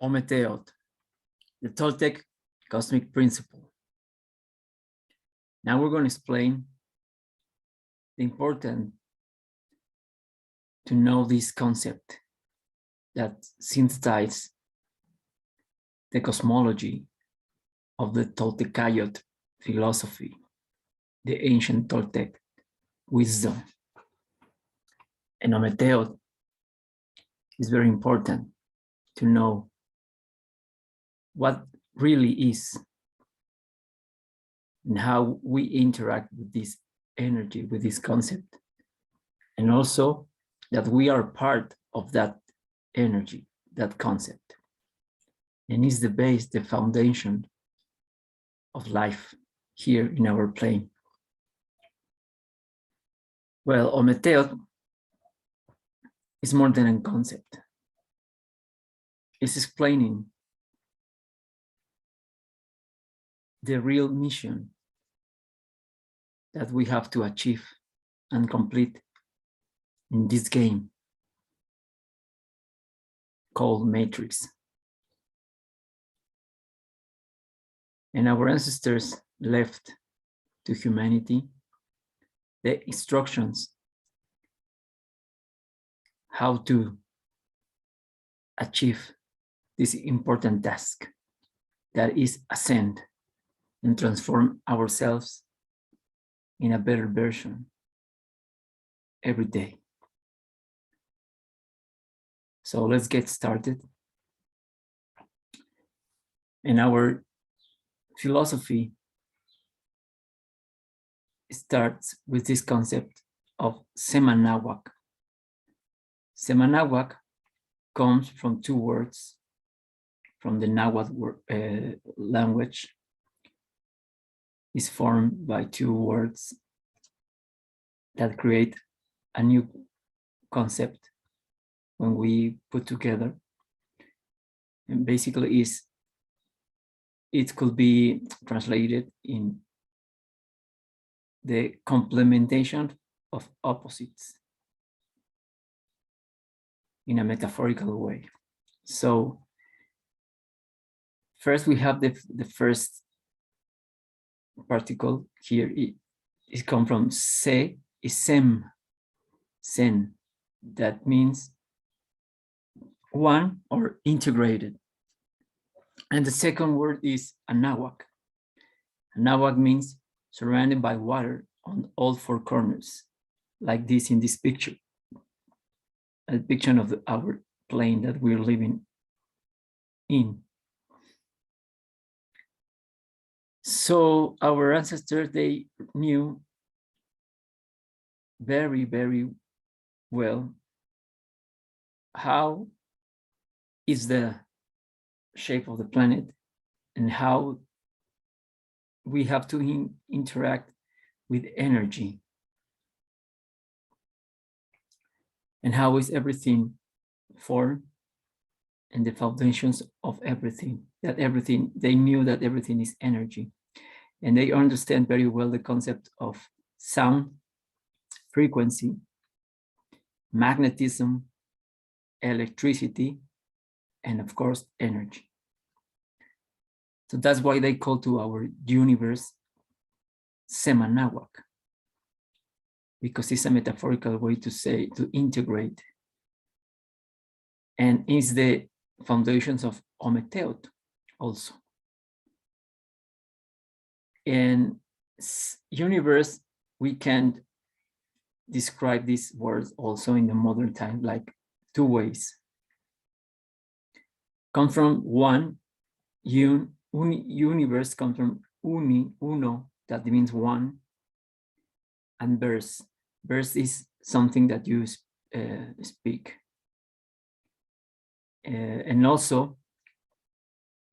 Ometeotl, the Toltek cosmic principle. Now we're going to explain the importance to know this concept that synthesizes the cosmology of the Toltekayot philosophy, the ancient Toltec wisdom. And Ometeotl is very important to know what really is and how we interact with this energy, with this concept, and also that we are part of that energy, that concept, and is the base, the foundation of life here in our plane. Well, Ometeotl is more than a concept. It's explaining the real mission that we have to achieve and complete in this game called Matrix. And our ancestors left to humanity the instructions how to achieve this important task, that is ascend and transform ourselves in a better version every day. So let's get started. And our philosophy starts with this concept of Semanawak. Semanawak comes from two words from the Nahuatl language. Is formed by two words that create a new concept when we put together. And basically it could be translated in the complementation of opposites in a metaphorical way. So first we have the first particle here. It comes from se, is sem, sen. That means one or integrated. And the second word is anawak. Anawak means surrounded by water on all four corners, like this in this picture. A picture of our plane that we're living in. So our ancestors, they knew very, very well how is the shape of the planet and how we have to interact with energy and how is everything formed and the foundations of everything, they knew that everything is energy. And they understand very well the concept of sound, frequency, magnetism, electricity, and of course, energy. So that's why they call to our universe Semanawak, because it's a metaphorical way to say, to integrate. And is the foundations of Ometeotl also. In universe, we can describe these words also in the modern time like two ways. Come from one, universe comes from uno, that means one, and verse. Verse is something that you speak. And also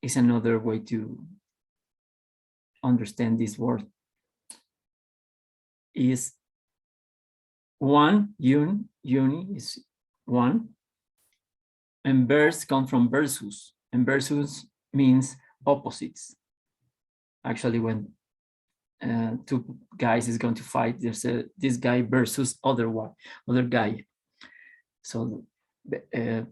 is another way to understand this word. Is one, uni is one, and verse comes from versus, and versus means opposites. Actually, when two guys is going to fight, there's this guy versus other guy. So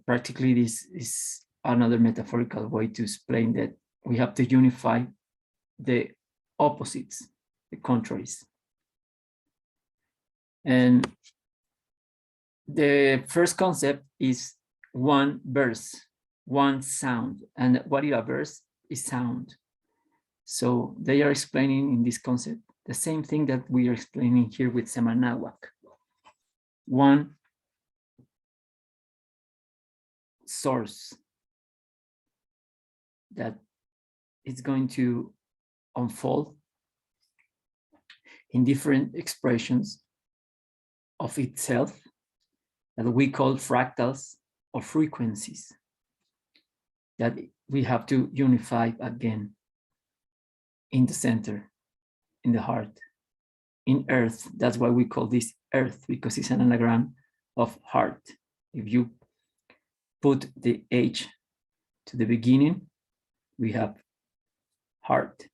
practically this is another metaphorical way to explain that we have to unify the opposites, the contraries. And the first concept is one verse, one sound. And what is a verse? Is sound. So they are explaining in this concept the same thing that we are explaining here with Semanawak. One source that is going to unfold in different expressions of itself that we call fractals or frequencies that we have to unify again in the center, in the heart, in earth. That's why we call this earth, because it's an anagram of heart. If you put the H to the beginning, we have heart.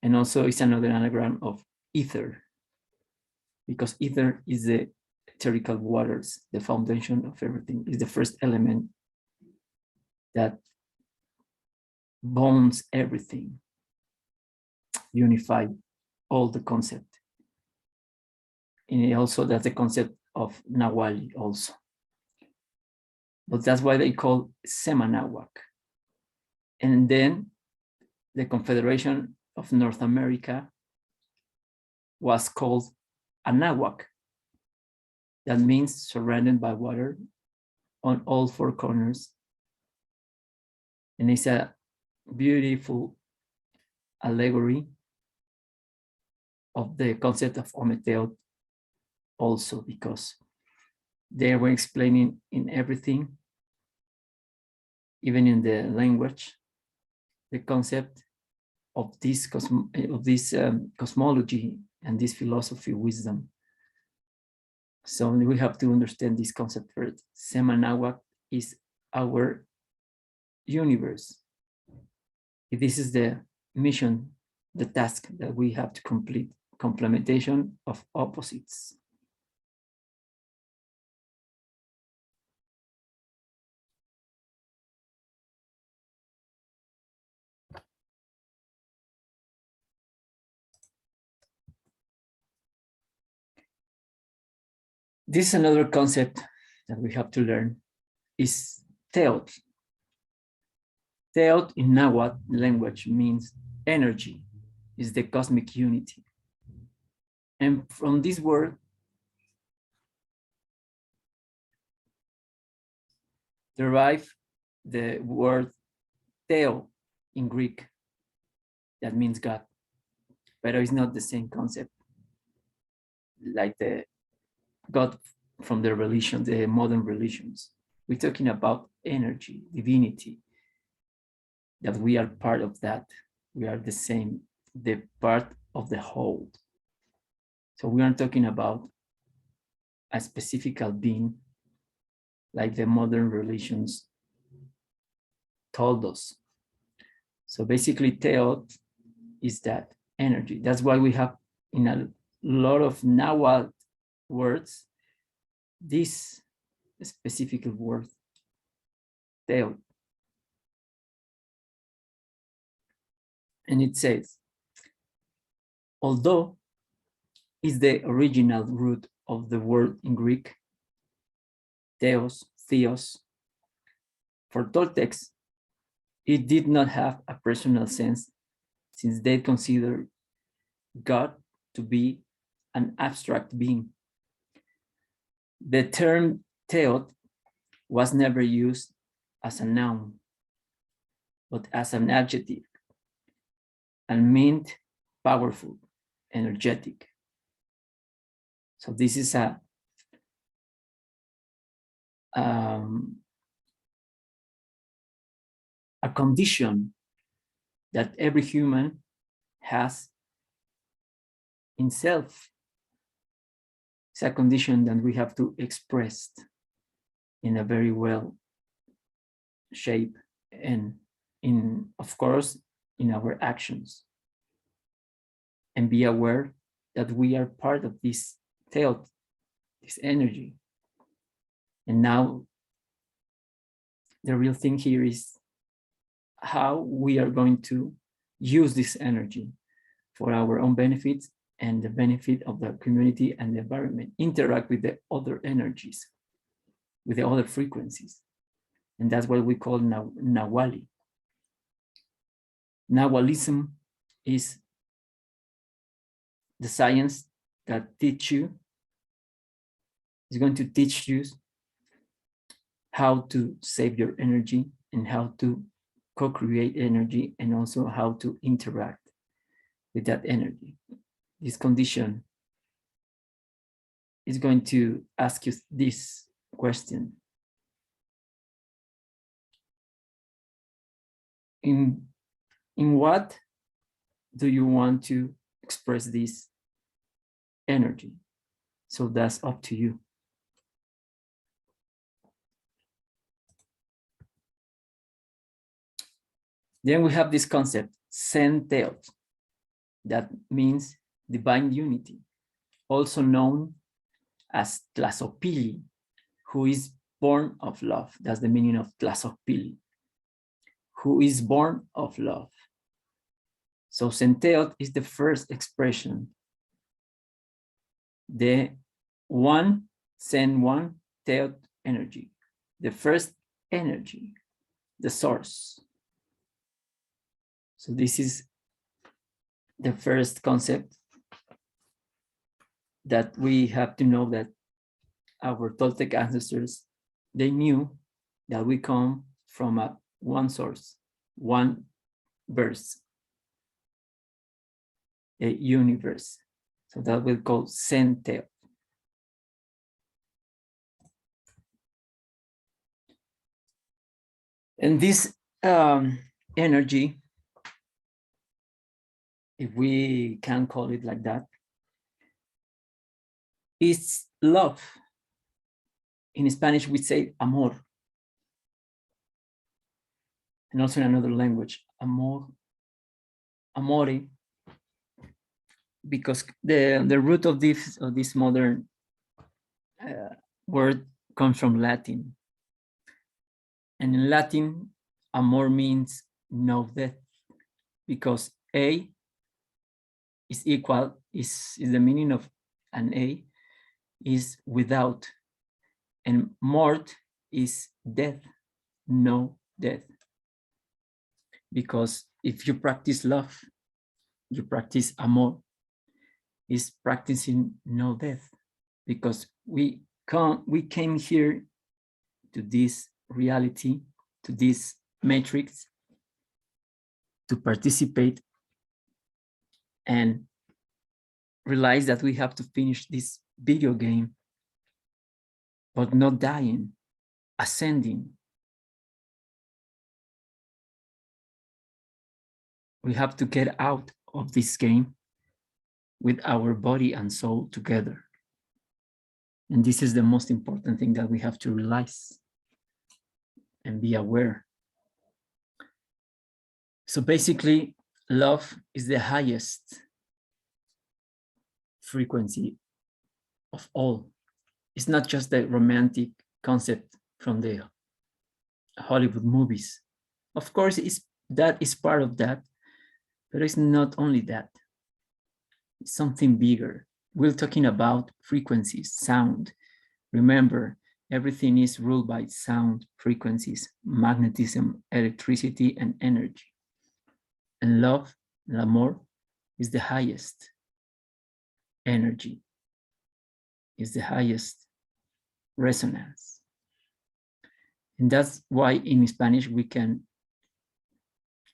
And also it's another anagram of ether, because ether is the etherical waters, the foundation of everything, is the first element that bonds everything, unify all the concept. And also that's the concept of Nawali also. But that's why they call Semanawak. And then the Confederation of North America was called Anahuac. That means surrounded by water on all four corners. And it's a beautiful allegory of the concept of Ometeotl also, because they were explaining in everything, even in the language, the concept of this cosmology and this philosophy wisdom. So we have to understand this concept first. Semanawak is our universe. This is the mission, the task that we have to complete, complementation of opposites. This is another concept that we have to learn, is Teotl. Teotl in Nahuatl language means energy, is the cosmic unity. And from this word, derive the word Theo in Greek, that means God, but it's not the same concept like the God from the religion, the modern religions. We're talking about energy, divinity, that we are part of that. We are the same, the part of the whole. So we aren't talking about a specific being like the modern religions told us. So basically, Teot is that energy. That's why we have in a lot of Nahuatl words this specific word, Teot. And it says, although is the original root of the word in Greek, theos, for Toltecs, it did not have a personal sense, since they consider God to be an abstract being. The term Teot was never used as a noun, but as an adjective, and meant powerful, energetic. So this is a condition that every human has in self. It's a condition that we have to express in a very well shape and of course, in our actions. And be aware that we are part of this Teot, this energy. And now the real thing here is how we are going to use this energy for our own benefits and the benefit of the community and the environment, interact with the other energies, with the other frequencies. And that's what we call Nahuali. Nahualism is the science that is going to teach you how to save your energy and how to co-create energy, and also how to interact with that energy. This condition is going to ask you this question. In what do you want to express this energy? So that's up to you. Then we have this concept, Ometeotl, that means divine unity, also known as Tlazopili, who is born of love. That's the meaning of Tlazopili, who is born of love. So Ometeotl is the first expression, the one, Sen one, Teot energy, the first energy, the source. So this is the first concept that we have to know, that our Toltek ancestors, they knew that we come from one source, one verse, a universe. So that we call Ometeotl. And this energy, if we can call it like that, is love. In Spanish, we say amor. And also in another language, amor, amore, because the root of this modern word comes from Latin. And in Latin, amor means no death, because A is equal, is the meaning of an A, is without, and mort is death, no death. Because if you practice love, you practice amor, is practicing no death, because we came here to this reality, to this matrix, to participate and realize that we have to finish this video game, but not dying, ascending. We have to get out of this game with our body and soul together. And this is the most important thing that we have to realize and be aware. So basically, love is the highest frequency of all. It's not just the romantic concept from the Hollywood movies. Of course, that is part of that, but it's not only that. It's something bigger. We're talking about frequencies, sound. Remember, everything is ruled by sound, frequencies, magnetism, electricity, and energy. And love, l'amour, is the highest energy, is the highest resonance. And that's why in Spanish we can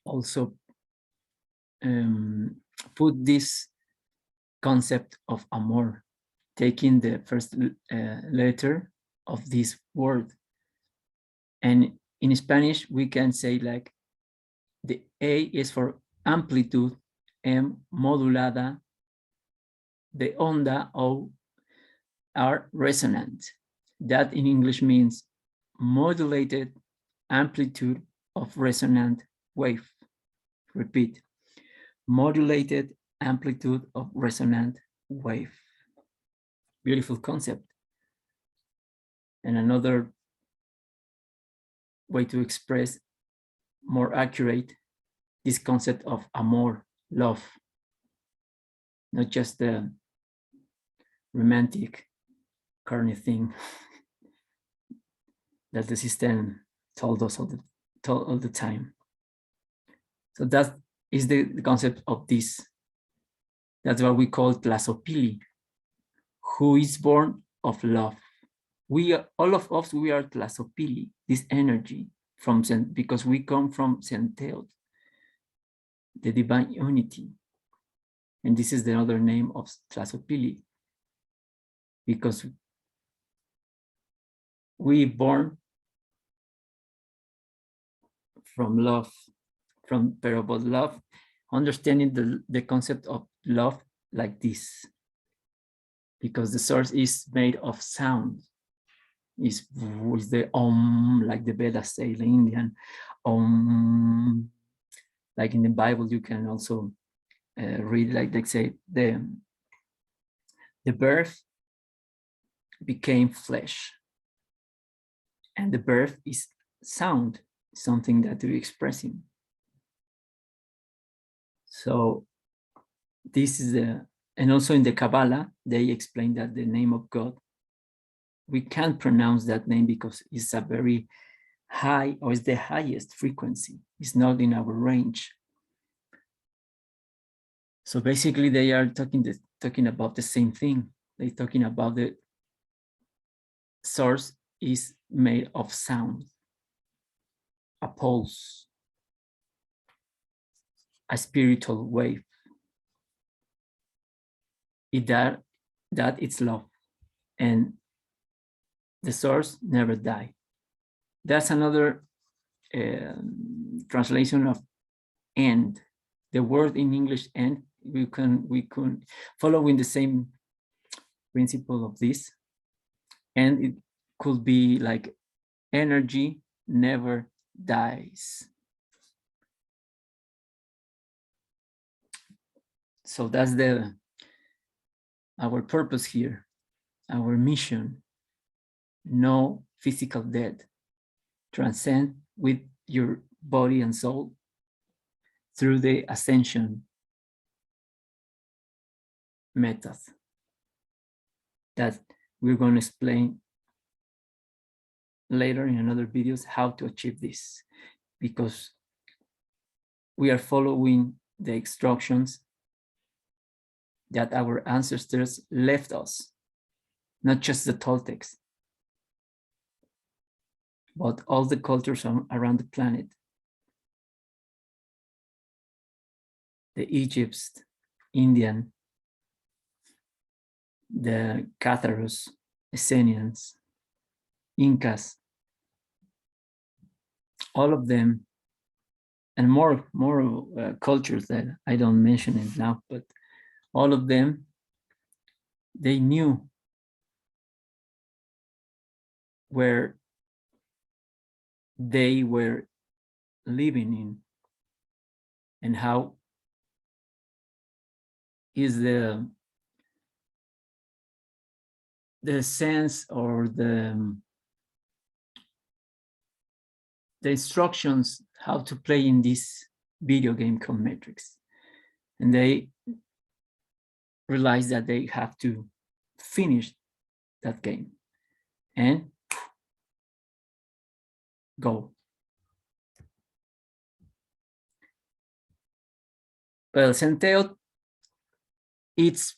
also put this concept of amor, taking the first letter of this word. And in Spanish, we can say like the A is for amplitude, M modulada, the onda O are resonant. That in English means modulated amplitude of resonant wave. Repeat, modulated amplitude of resonant wave. Beautiful concept. And another way to express more accurate, this concept of amor, love, not just the romantic, corny thing that the system told us all the time. So that is the concept of this. That's what we call Tlazopili, who is born of love. All of us, we are Tlazopili, this energy because we come from Ometeotl, the divine unity. And this is the other name of Tlazopili, because we born from love, from parable love, understanding the concept of love like this, because the source is made of sound, is the like the Vedas say, the Indian like in the Bible. You can also read, like they say, the birth became flesh, and the birth is sound, something that we're expressing. So this is and also in the Kabbalah, they explain that the name of God, we can't pronounce that name because it's a very high, or it's the highest frequency. It's not in our range. So basically they are talking about the same thing. They're talking about the source is made of sound, a pulse, a spiritual wave. That it's love, and the source never die. That's another translation of end. The word in English end, we can following the same principle of this, and it could be like energy never dies. So that's our purpose here, our mission. No physical death. Transcend with your body and soul through the ascension method that we're going to explain later in another videos how to achieve this, because we are following the instructions that our ancestors left us, not just the Toltecs, but all the cultures around the planet. The Egypts, Indian, the Catharos, Essenians, Incas, all of them, and more cultures that I don't mention it now, but all of them, they knew where they were living in and how is the sense or the instructions how to play in this video game called Matrix. And they realized that they have to finish that game and go. Well, Ometeotl, its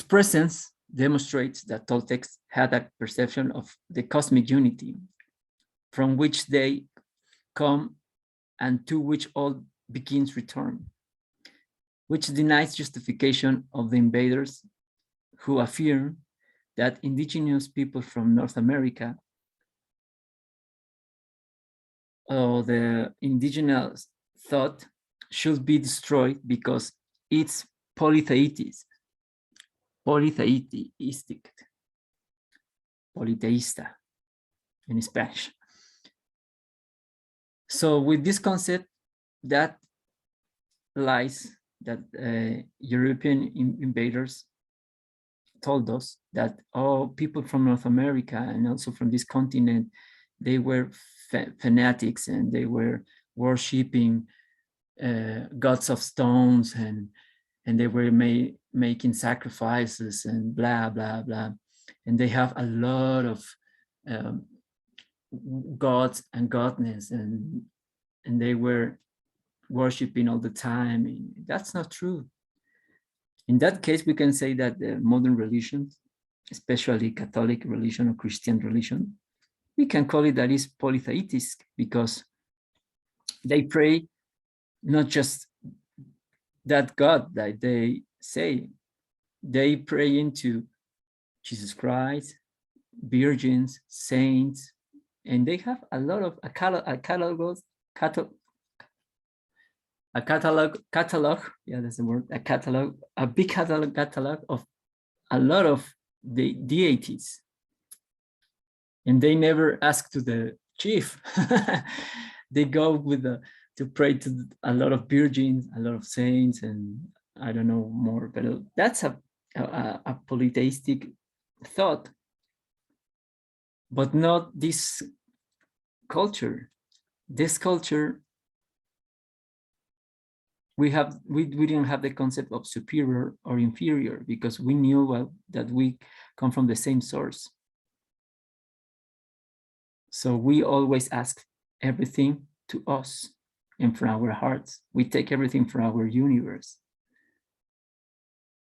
presence demonstrates that Toltecs had a perception of the cosmic unity from which they come and to which all beings return, which denies justification of the invaders who affirm that indigenous people from North America, or the indigenous thought, should be destroyed because it's polytheistic, polyteísta in Spanish. So with this concept, that lies that European invaders told us that all people from North America and also from this continent, they were fanatics and they were worshipping gods of stones, and they were making sacrifices and blah, blah, blah. And they have a lot of gods and godness, and they were worshiping all the time. And that's not true. In that case, we can say that the modern religions, especially Catholic religion or Christian religion, we can call it that is polytheistic, because they pray not just that God that they say, they pray into Jesus Christ, virgins, saints, and they have a lot of a catalog, yeah, that's the word, a big catalog of a lot of the deities. And they never ask to the chief. They go with to pray to a lot of virgins, a lot of saints, and I don't know more, but that's a polytheistic thought, but not this culture. This culture, we didn't have the concept of superior or inferior, because we knew that we come from the same source. So we always ask everything to us and from our hearts. We take everything from our universe,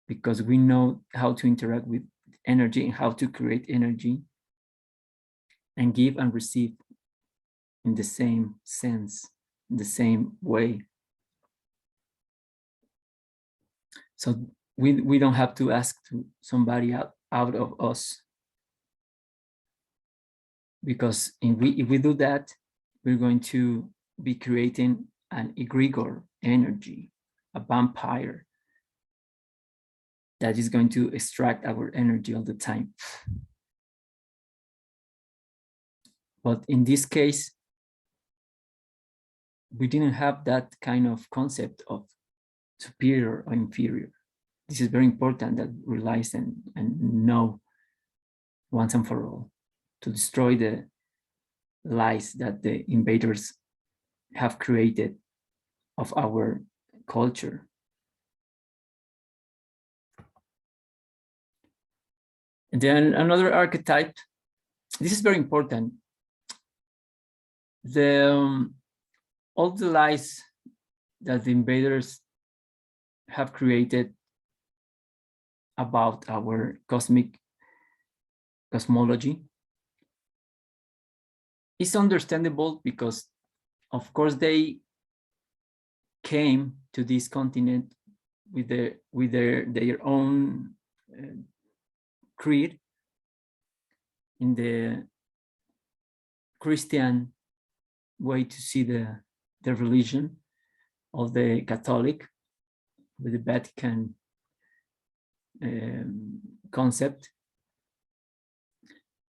because we know how to interact with energy and how to create energy and give and receive in the same sense, in the same way. So we don't have to ask to somebody out of us, because if we do that, we're going to be creating an egregor energy, a vampire that is going to extract our energy all the time. But in this case, we didn't have that kind of concept of superior or inferior. This is very important that we realize and know once and for all, to destroy the lies that the invaders have created of our culture. And then another archetype, this is very important. All the lies that the invaders have created about our cosmic cosmology is understandable, because of course they came to this continent with their own creed in the Christian way to see the religion of the Catholic, with the Vatican concept.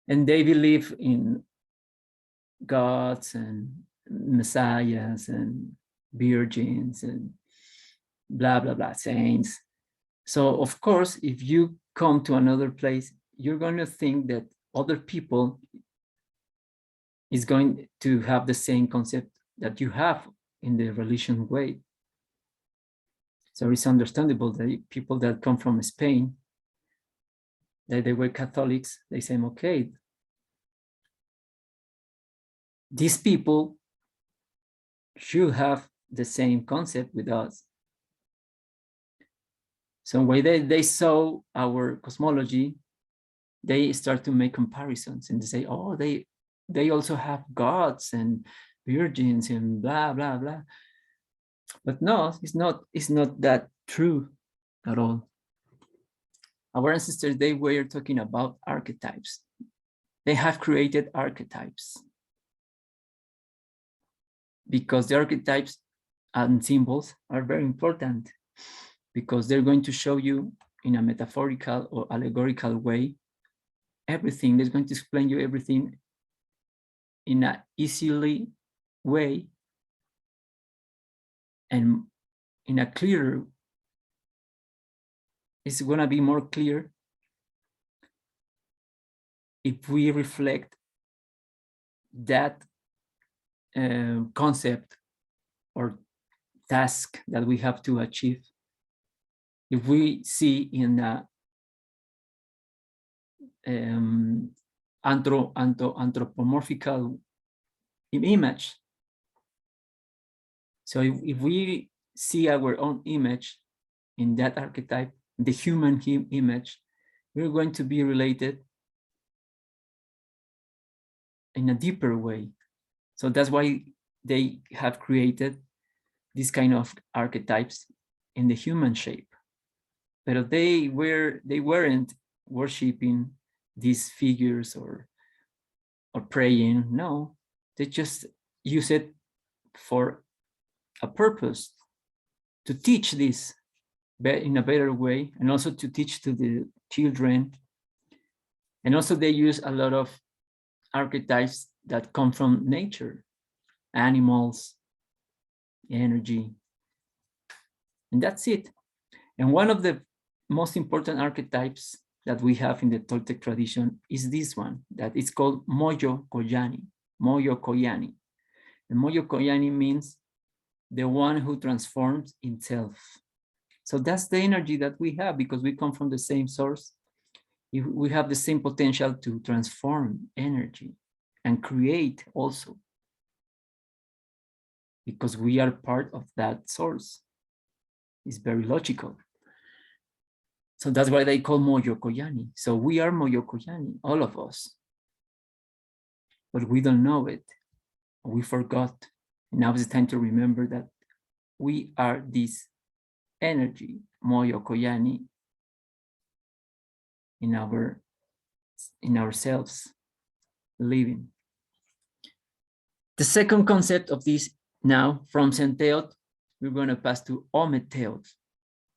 And they believe in gods and messiahs and virgins and blah, blah, blah, saints. So of course, if you come to another place, you're going to think that other people is going to have the same concept that you have in the religion way. So it's understandable that people that come from Spain, that they were Catholics, they say, okay, these people should have the same concept with us. So when they saw our cosmology, they start to make comparisons and they say, oh, they also have gods and virgins and blah, blah, blah. But no, it's not that true at all. Our ancestors, they were talking about archetypes. They have created archetypes, because the archetypes and symbols are very important, because they're going to show you in a metaphorical or allegorical way everything. They're going to explain you everything in an easily way and in a clearer. It's going to be more clear if we reflect that concept or task that we have to achieve. If we see in a anthropomorphical image, so if we see our own image in that archetype, the human image, we're going to be related in a deeper way. So that's why they have created this kind of archetypes in the human shape. But they weren't worshiping these figures or praying. No, they just use it for a purpose, to teach this in a better way, and also to teach to the children. And also they use a lot of archetypes that come from nature, animals, energy, and that's it. And one of the most important archetypes that we have in the Toltek tradition is this one, that is called Moyo Koyani. Moyo Koyani. And Moyo Koyani means the one who transforms himself. So that's the energy that we have, because we come from the same source. We have the same potential to transform energy and create also, because we are part of that source. It's very logical. So that's why they call Moyo Koyani. So we are Moyo Koyani, all of us. But we don't know it. We forgot. And now it's time to remember that we are this energy, Moyo Koyani, in ourselves living. The second concept of this now, from Ometeotl, we're going to pass to Ometeotl.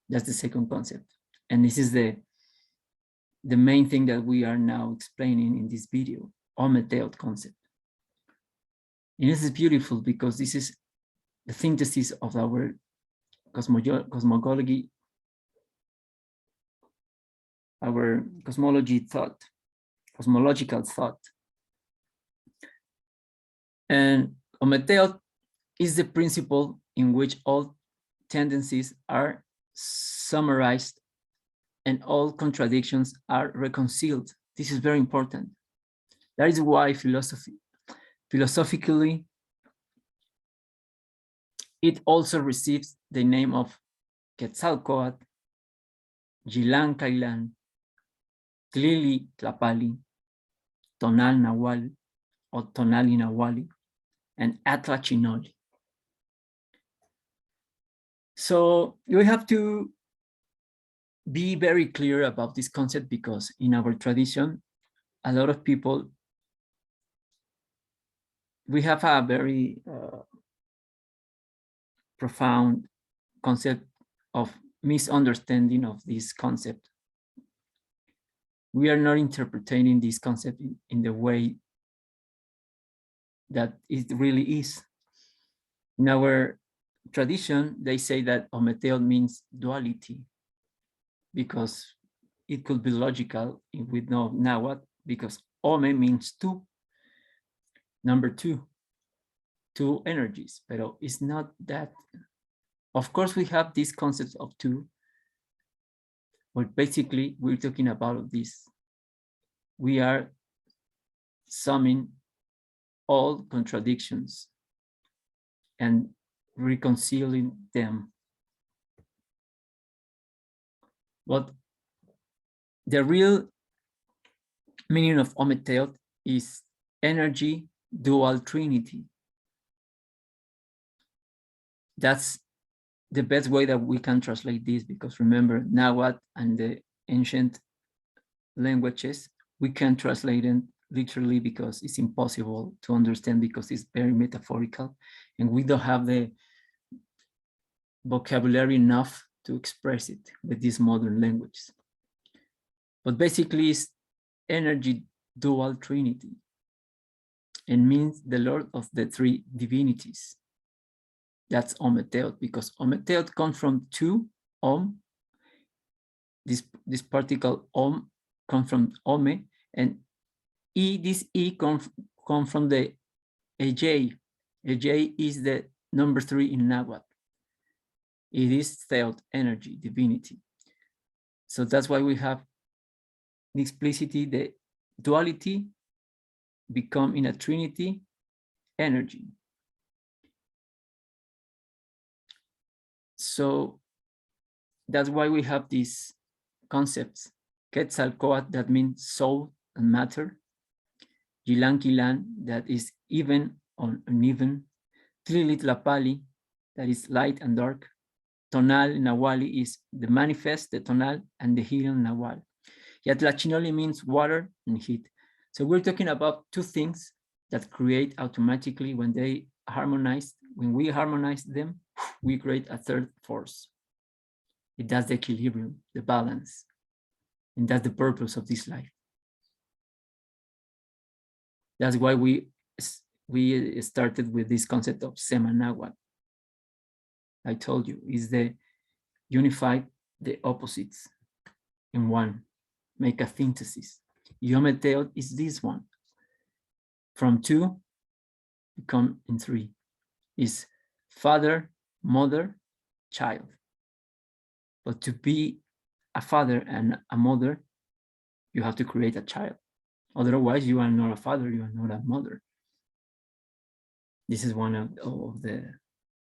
That's the second concept. And this is the main thing that we are now explaining in this video, Ometeotl concept. And this is beautiful because this is the synthesis of our cosmology, our cosmological thought. And Ometeotl is the principle in which all tendencies are summarized and all contradictions are reconciled. This is very important. That is why philosophically, it also receives the name of Quetzalcoatl, Yilan Kailan, Tlili Tlapali, Tonal Nahual, or Tonali Nahuali, and Atla Chinoli. So we have to be very clear about this concept, because in our tradition, a lot of people, we have a very profound concept of misunderstanding of this concept. We are not interpreting this concept in the way that it really is. In our tradition, they say that Ometeotl means duality, because it could be logical if we know Nahuatl, because Ome means two, number two energies, but it's not that. Of course, we have this concept of two, but basically we're talking about this. We are summing all contradictions and reconciling them. But the real meaning of Ometeotl is energy dual trinity. That's the best way that we can translate this, because remember, Nahuatl and the ancient languages, we can translate them literally because it's impossible to understand, because it's very metaphorical and we don't have the vocabulary enough to express it with these modern languages. But basically it's energy dual trinity, and means the Lord of the three divinities. That's Ometeotl, because Ometeotl comes from two, Om. This particle Om comes from Ome, and this E comes from the Ej. Ej is the Number 3 in Nahuatl. It is thought, energy, divinity. So that's why we have the explicitity, the duality become in a trinity, energy. So that's why we have these concepts. Quetzalcoatl, that means soul and matter. Yilanquilan, that is even or uneven. Tlilitlapali, that is light and dark. Tonal Nahuali is the manifest, the tonal, and the hidden Nahual. Yatlachinoli means water and heat. So we're talking about two things that create automatically when they harmonize. When we harmonize them, we create a third force. It does the equilibrium, the balance. And that's the purpose of this life. That's why we started with this concept of Semanahuatl. I told you, is the unify the opposites in one, make a synthesis. Ometeotl is this one. From 2, become in 3. Is father, mother, child. But to be a father and a mother, you have to create a child. Otherwise, you are not a father, you are not a mother. This is one of the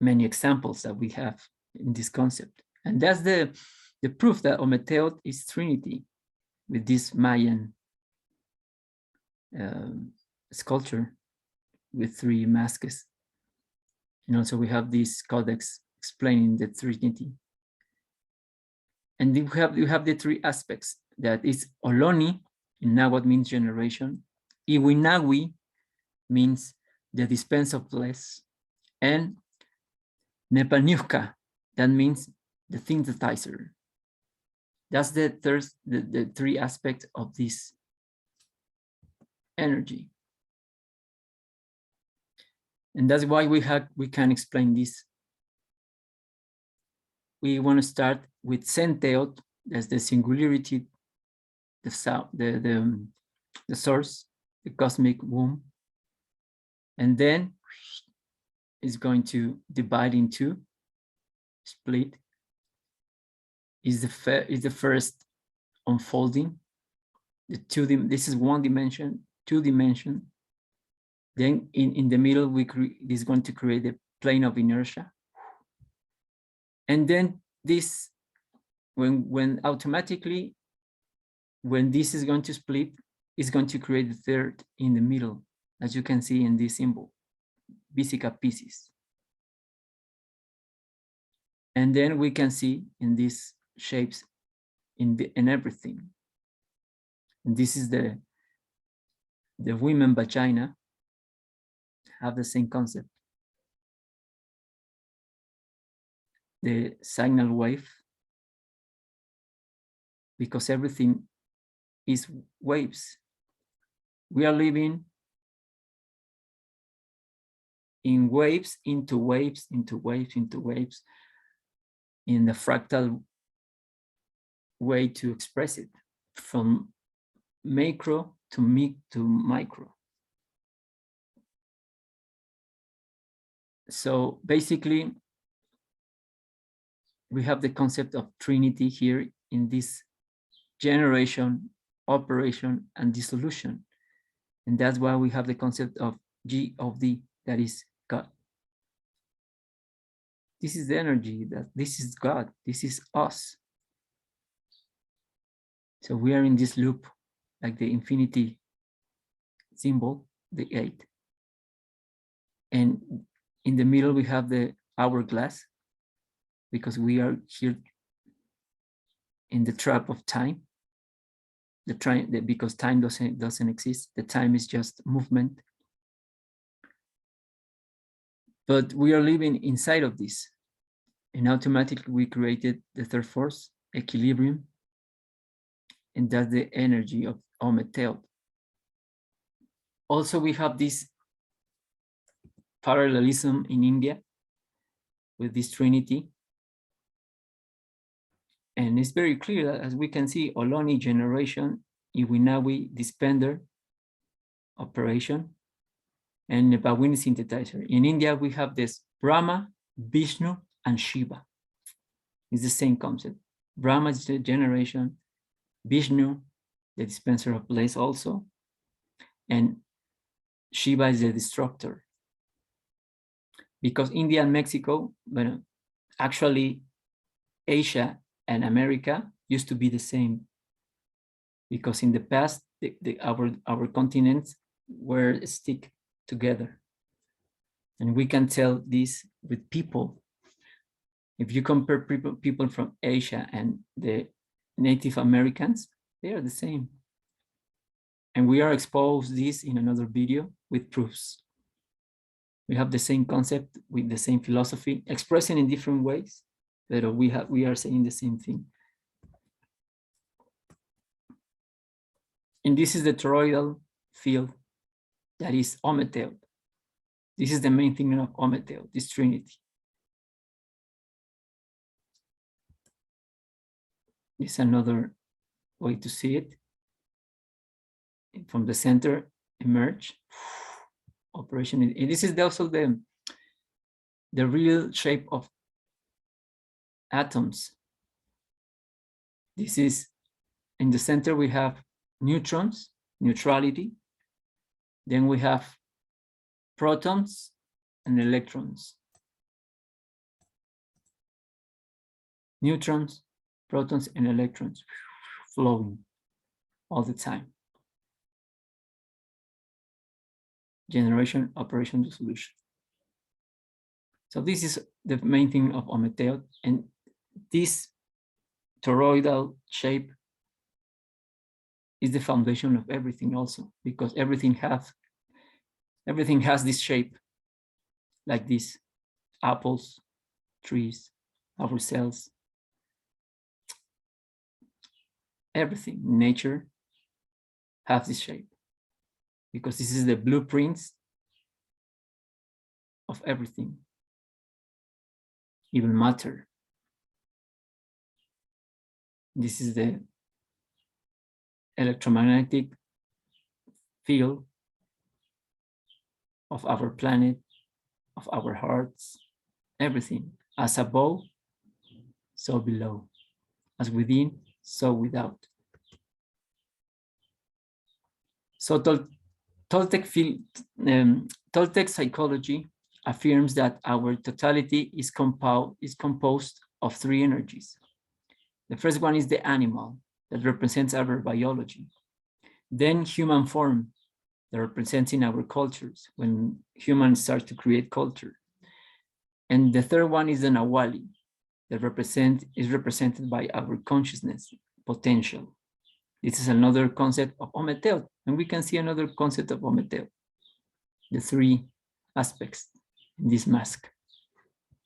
many examples that we have in this concept. And that's the proof that Ometeotl is Trinity with this Mayan sculpture with 3 masks. And also we have this codex explaining the Trinity. And you have the 3 aspects. That is Oloni, in Nahuatl means generation. Iwinawi means the dispense of bliss. And Nepaniuka, that means the synthesizer. That's the 3 aspects of this energy. And that's why we can explain this. We want to start with Senteot, that's the singularity, the source, the cosmic womb. And then it's going to divide into, split, is the first unfolding. This is 1 dimension, 2 dimension. Then in the middle, this is going to create the plane of inertia. And then this, when automatically, when this is going to split, it's going to create the third in the middle, as you can see in this symbol, Vesica Piscis. And then we can see in these shapes in everything. And this is the women vagina, have the same concept. The signal wave, because everything is waves. We are living in waves, into waves, into waves, into waves, in the fractal way to express it, from macro to micro. So basically, we have the concept of Trinity here in this generation, operation, and dissolution. And that's why we have the concept of G of D, that is God. This is the energy, that this is God, this is us. So we are in this loop, like the infinity symbol, the 8. And in the middle, we have the hourglass, because we are here in the trap of time. Because time doesn't exist. The time is just movement. But we are living inside of this. And automatically we created the third force, equilibrium. And that's the energy of Ometeotl. Also, we have this parallelism in India with this Trinity. And it's very clear that, as we can see, Oloni generation, Iwinawi dispenser operation, and Bhagwini synthesizer. In India, we have this Brahma, Vishnu, and Shiva. It's the same concept. Brahma is the generation, Vishnu, the dispenser of bliss also, and Shiva is the destructor. Because India and Mexico, but actually Asia and America used to be the same. Because in the past, our continents were stick together. And we can tell this with people. If you compare people from Asia and the Native Americans, they are the same. And we are exposed this in another video with proofs. We have the same concept with the same philosophy, expressing in different ways, but we are saying the same thing. And this is the toroidal field that is Ometeotl. This is the main thing of Ometeotl, this trinity. This is another way to see it. From the center, emerge, operation. And this is also the real shape of atoms. This is, in the center we have neutrons, neutrality. Then we have protons and electrons. Neutrons, protons, and electrons flowing all the time. Generation, operation, dissolution. So this is the main thing of Ometeotl, and this toroidal shape is the foundation of everything also, because everything has this shape, like this: apples, trees, our cells, everything, nature has this shape, because this is the blueprints of everything, even matter. This is the electromagnetic field of our planet, of our hearts, everything. As above, so below. As within, so without. So Toltek psychology affirms that our totality is composed of three energies. The first one is the animal, that represents our biology. Then human form, that represents in our cultures, when humans start to create culture. And the third one is the Nawali, that is represented by our consciousness, potential. This is another concept of Ometeotl, and we can see another concept of Ometeotl, the three aspects in this mask.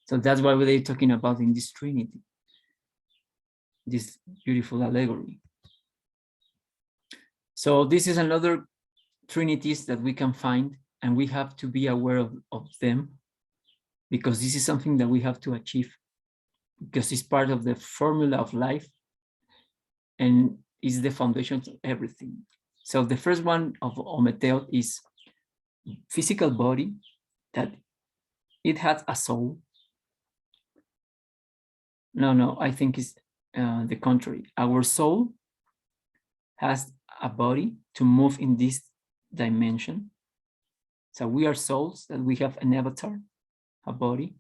So that's why we're talking about in this trinity, this beautiful allegory. So this is another trinities that we can find, and we have to be aware of them, because this is something that we have to achieve, because it's part of the formula of life and is the foundation of everything. So the first one of Ometeotl is physical body, that it has a soul. No, I think it's the contrary. Our soul has a body to move in this dimension. So we are souls, that we have an avatar, a body,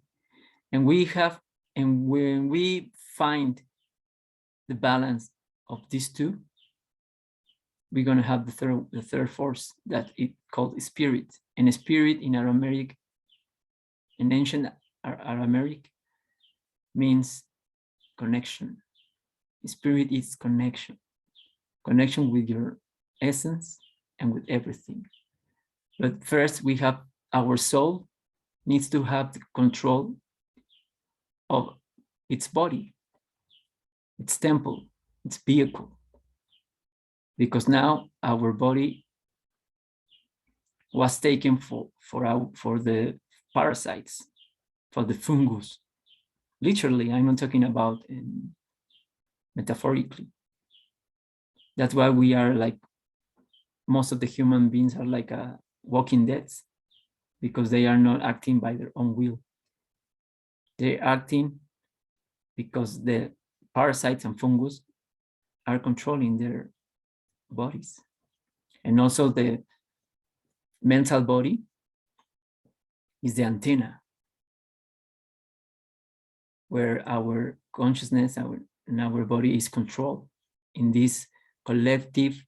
and when we find the balance of these two, we're going to have the third force that it called spirit. And spirit in Aramaic, in ancient Aramaic, means connection. Spirit is connection with your essence and with everything. But first, we have our soul needs to have the control of its body, its temple, its vehicle, because now our body was taken for the parasites, for the fungus. Literally, I'm not talking about metaphorically. That's why we are like, most of the human beings are like walking dead, because they are not acting by their own will. They're acting because the parasites and fungus are controlling their bodies. And also the mental body is the antenna where our consciousness and our body is controlled in this collective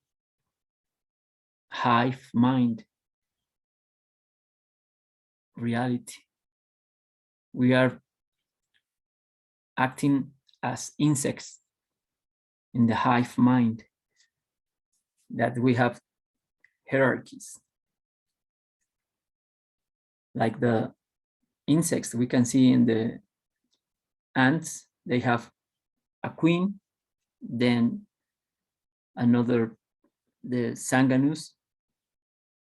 hive mind reality. We are acting as insects in the hive mind, that we have hierarchies. Like the insects we can see in the ants, they have a queen, then another, the sanganus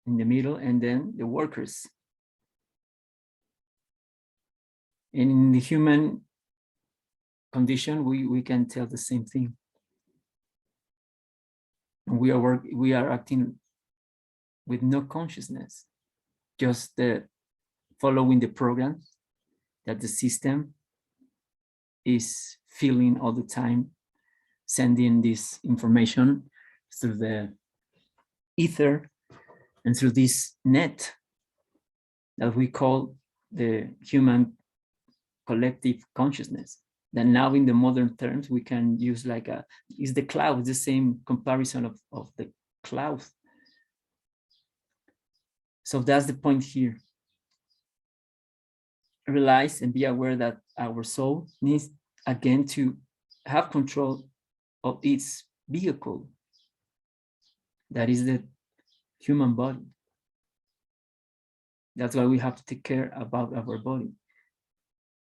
in the middle, and then the workers. And in the human condition, we can tell the same thing. And we are acting with no consciousness, just following the programs that the system is feeling all the time, sending this information through the ether and through this net that we call the human collective consciousness. That now in the modern terms, we can use like is the cloud, the same comparison of the cloud. So that's the point here. Realize and be aware that our soul needs again to have control of its vehicle, that is the human body. That's why we have to take care about our body.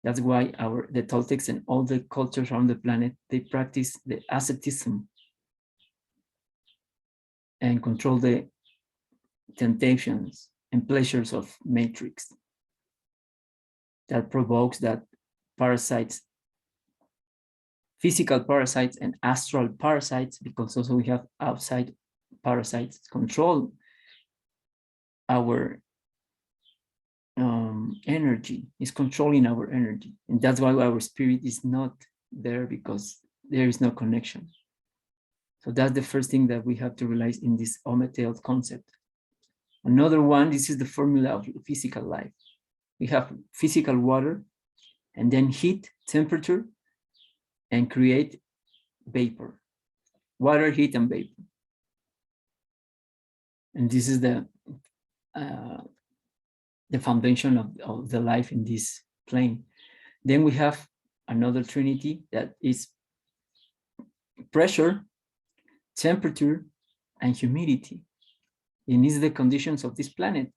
That's why the Toltecs and all the cultures around the planet, they practice the asceticism and control the temptations and pleasures of matrix that provokes that parasites, physical parasites and astral parasites, because also we have outside parasites control our energy, is controlling our energy. And that's why our spirit is not there, because there is no connection. So that's the first thing that we have to realize in this Ometeotl concept. Another one, this is the formula of physical life. We have physical water, and then heat, temperature, and create vapor. Water, heat, and vapor. And this is the foundation of the life in this plane. Then we have another trinity that is pressure, temperature, and humidity. And these are the conditions of this planet.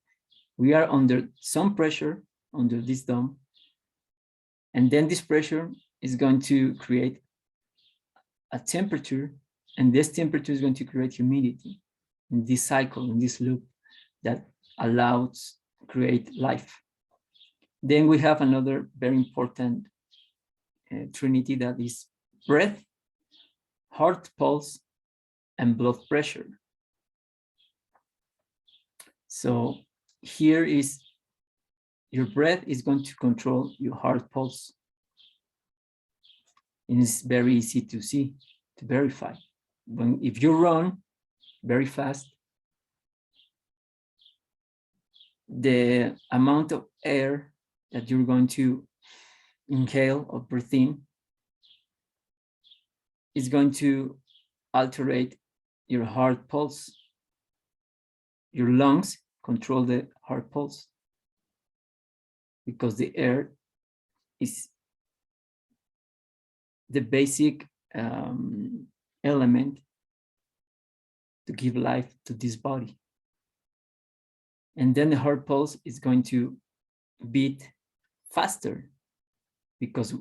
We are under some pressure under this dome, and then this pressure is going to create a temperature, and this temperature is going to create humidity in this cycle, in this loop that allows create life. Then we have another very important trinity, that is breath, heart pulse, and blood pressure. So here is your breath is going to control your heart pulse. And it's very easy to see, to verify. If you run very fast, the amount of air that you're going to inhale or breathe in is going to alter your heart pulse. Your lungs control the heart pulse because the air is the basic element to give life to this body. And then the heart pulse is going to beat faster because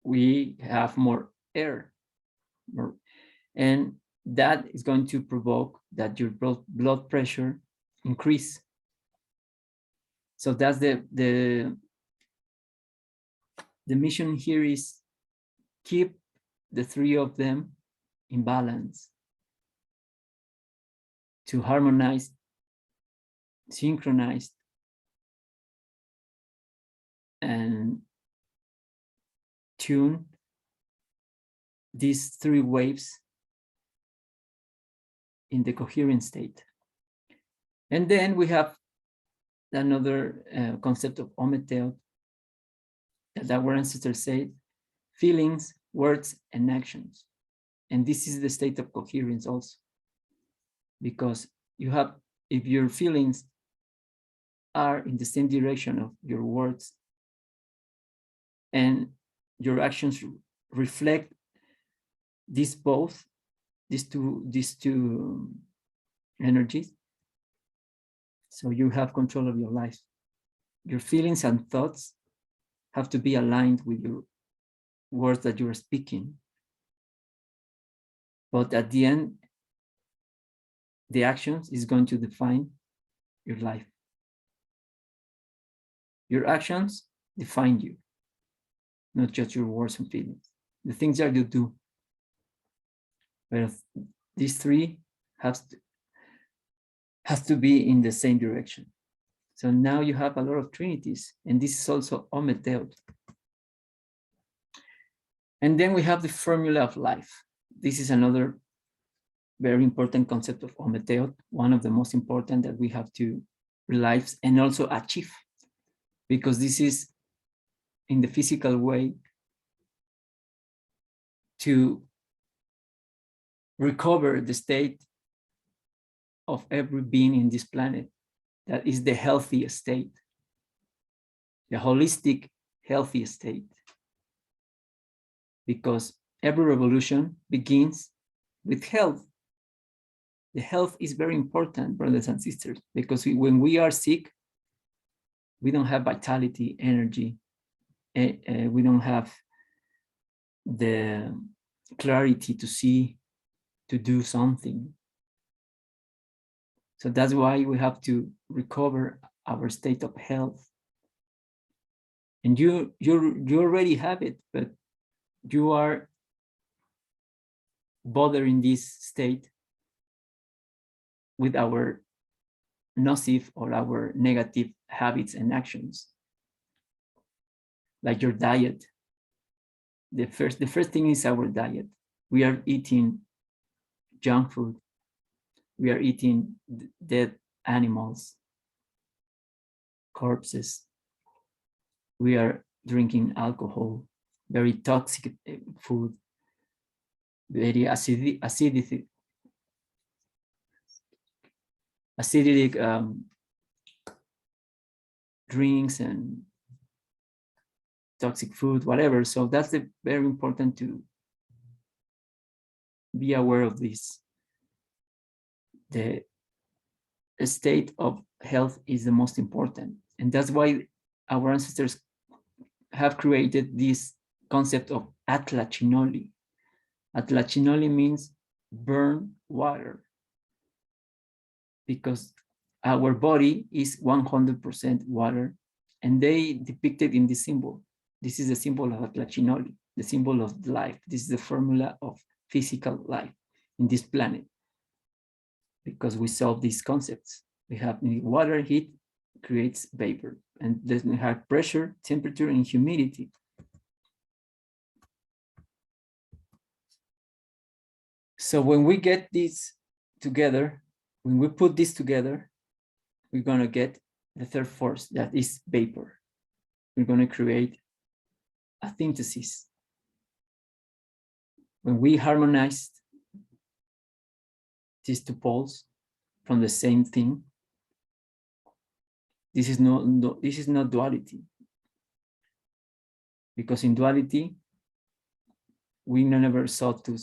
we have more air. And that is going to provoke that your blood pressure increase. So that's the mission here is keep the three of them in balance, to harmonize, synchronize and tune these three waves in the coherent state. And then we have another concept of Ometeotl that our ancestors said, feelings, words, and actions. And this is the state of coherence also, because you have, if your feelings are in the same direction of your words and your actions reflect these two energies, so you have control of your life. Your feelings and thoughts have to be aligned with your words that you are speaking. But at the end, the actions is going to define your life. Your actions define you, not just your words and feelings. The things that you do. But these three have to be in the same direction. So now you have a lot of trinities, and this is also Ometeotl. And then we have the formula of life. This is another very important concept of Ometeotl, one of the most important that we have to realize and also achieve, because this is in the physical way to recover the state of every being in this planet. That is the healthy state, the holistic healthy state. Because every revolution begins with health. The health is very important, brothers and sisters, because when we are sick, we don't have vitality, energy. We don't have the clarity to see, to do something. So that's why we have to recover our state of health. And you already have it, but you are bothering this state with our nocive or our negative habits and actions, like your diet. The first thing is our diet. We are eating junk food. We are eating dead animals, corpses. We are drinking alcohol, very toxic food, very acidic drinks and toxic food, whatever. So that's very important to be aware of this. The state of health is the most important. And that's why our ancestors have created this concept of atlachinoli. Atlachinoli means burn water, because our body is 100% water, and they depicted in this symbol. This is the symbol of atlachinoli, the symbol of life. This is the formula of physical life in this planet, because we solve these concepts. We have water, heat creates vapor, and then we have pressure, temperature, and humidity. So when we get this together, when we put this together, we're going to get the third force, that is vapor. We're going to create a synthesis. When we harmonized these two poles from the same thing, this is not duality. Because in duality, we never sought to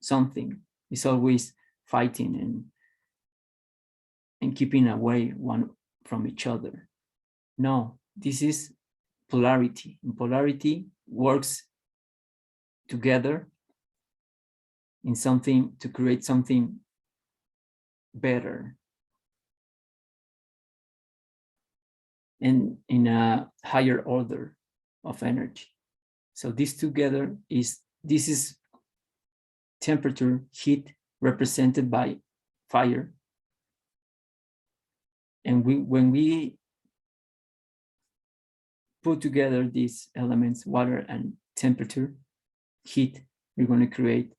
something. It's always fighting and keeping away one from each other. No, this is polarity. And polarity works together in something to create something better and in a higher order of energy. So this together this is temperature, heat represented by fire. And when we put together these elements, water and temperature, heat, we're going to create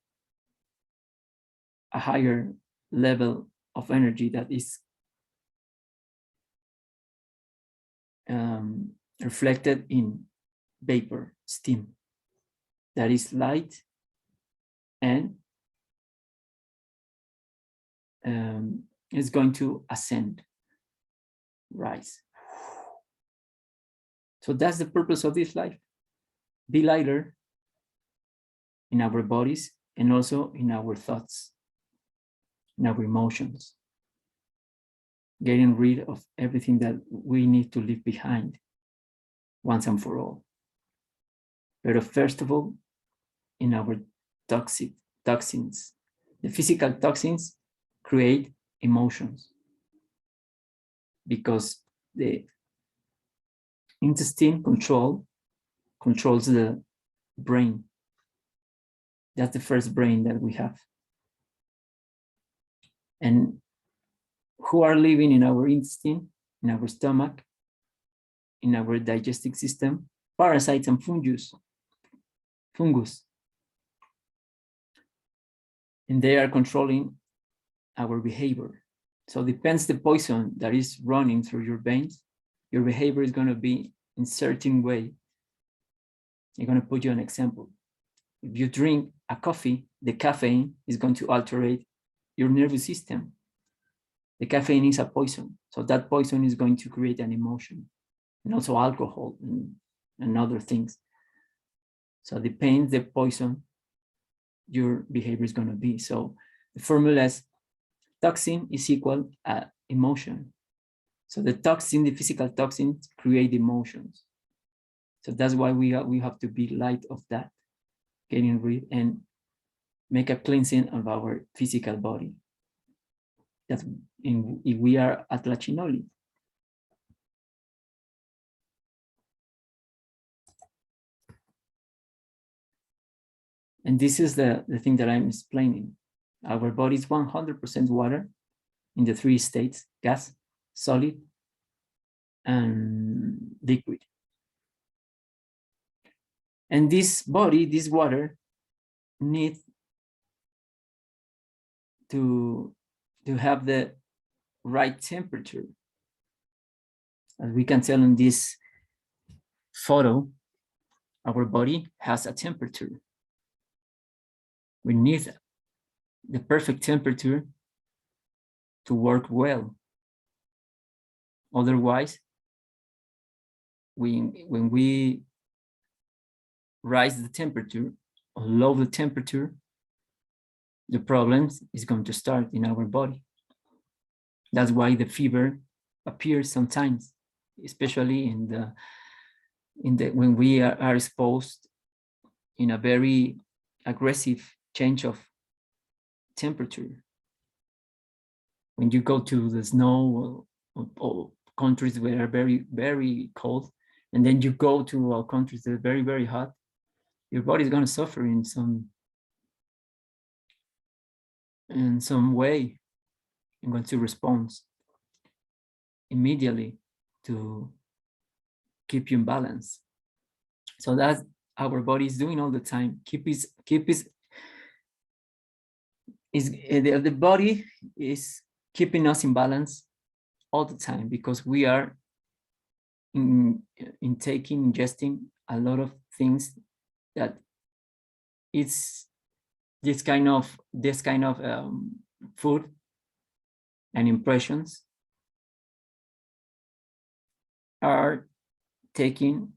a higher level of energy that is reflected in vapor, steam, that is light and is going to ascend, rise. So that's the purpose of this life. Be lighter in our bodies and also in our thoughts, in our emotions. Getting rid of everything that we need to leave behind once and for all. But first of all, in our toxins. The physical toxins create emotions because the intestine controls the brain. That's the first brain that we have. And who are living in our intestine, in our stomach, in our digestive system? Parasites and fungus. And they are controlling our behavior. So depends the poison that is running through your veins, your behavior is going to be in certain way. I'm going to put you an example. If you drink a coffee, the caffeine is going to alterate your nervous system. The caffeine is a poison. So that poison is going to create an emotion, and also alcohol and other things. So depends the poison, your behavior is going to be. So the formula is toxin is equal emotion. So the toxin, the physical toxins create emotions. So that's why we have to be light of that, getting rid and make a cleansing of our physical body. That's if we are at Lachinoli. And this is the thing that I'm explaining. Our body is 100% water in the 3 states: gas, solid, and liquid. And this body, this water, needs to have the right temperature. As we can tell in this photo, our body has a temperature. We need the perfect temperature to work well. Otherwise, when we rise the temperature or lower the temperature, the problems is going to start in our body. That's why the fever appears sometimes, especially when we are exposed in a very aggressive change of temperature. When you go to the snow or countries where are very, very cold, and then you go to countries that are very, very hot, your body is going to suffer in some way. You're going to respond immediately to keep you in balance. So that's our body is doing all the time. The body is keeping us in balance all the time because we are ingesting a lot of things that it's this kind of food and impressions are taking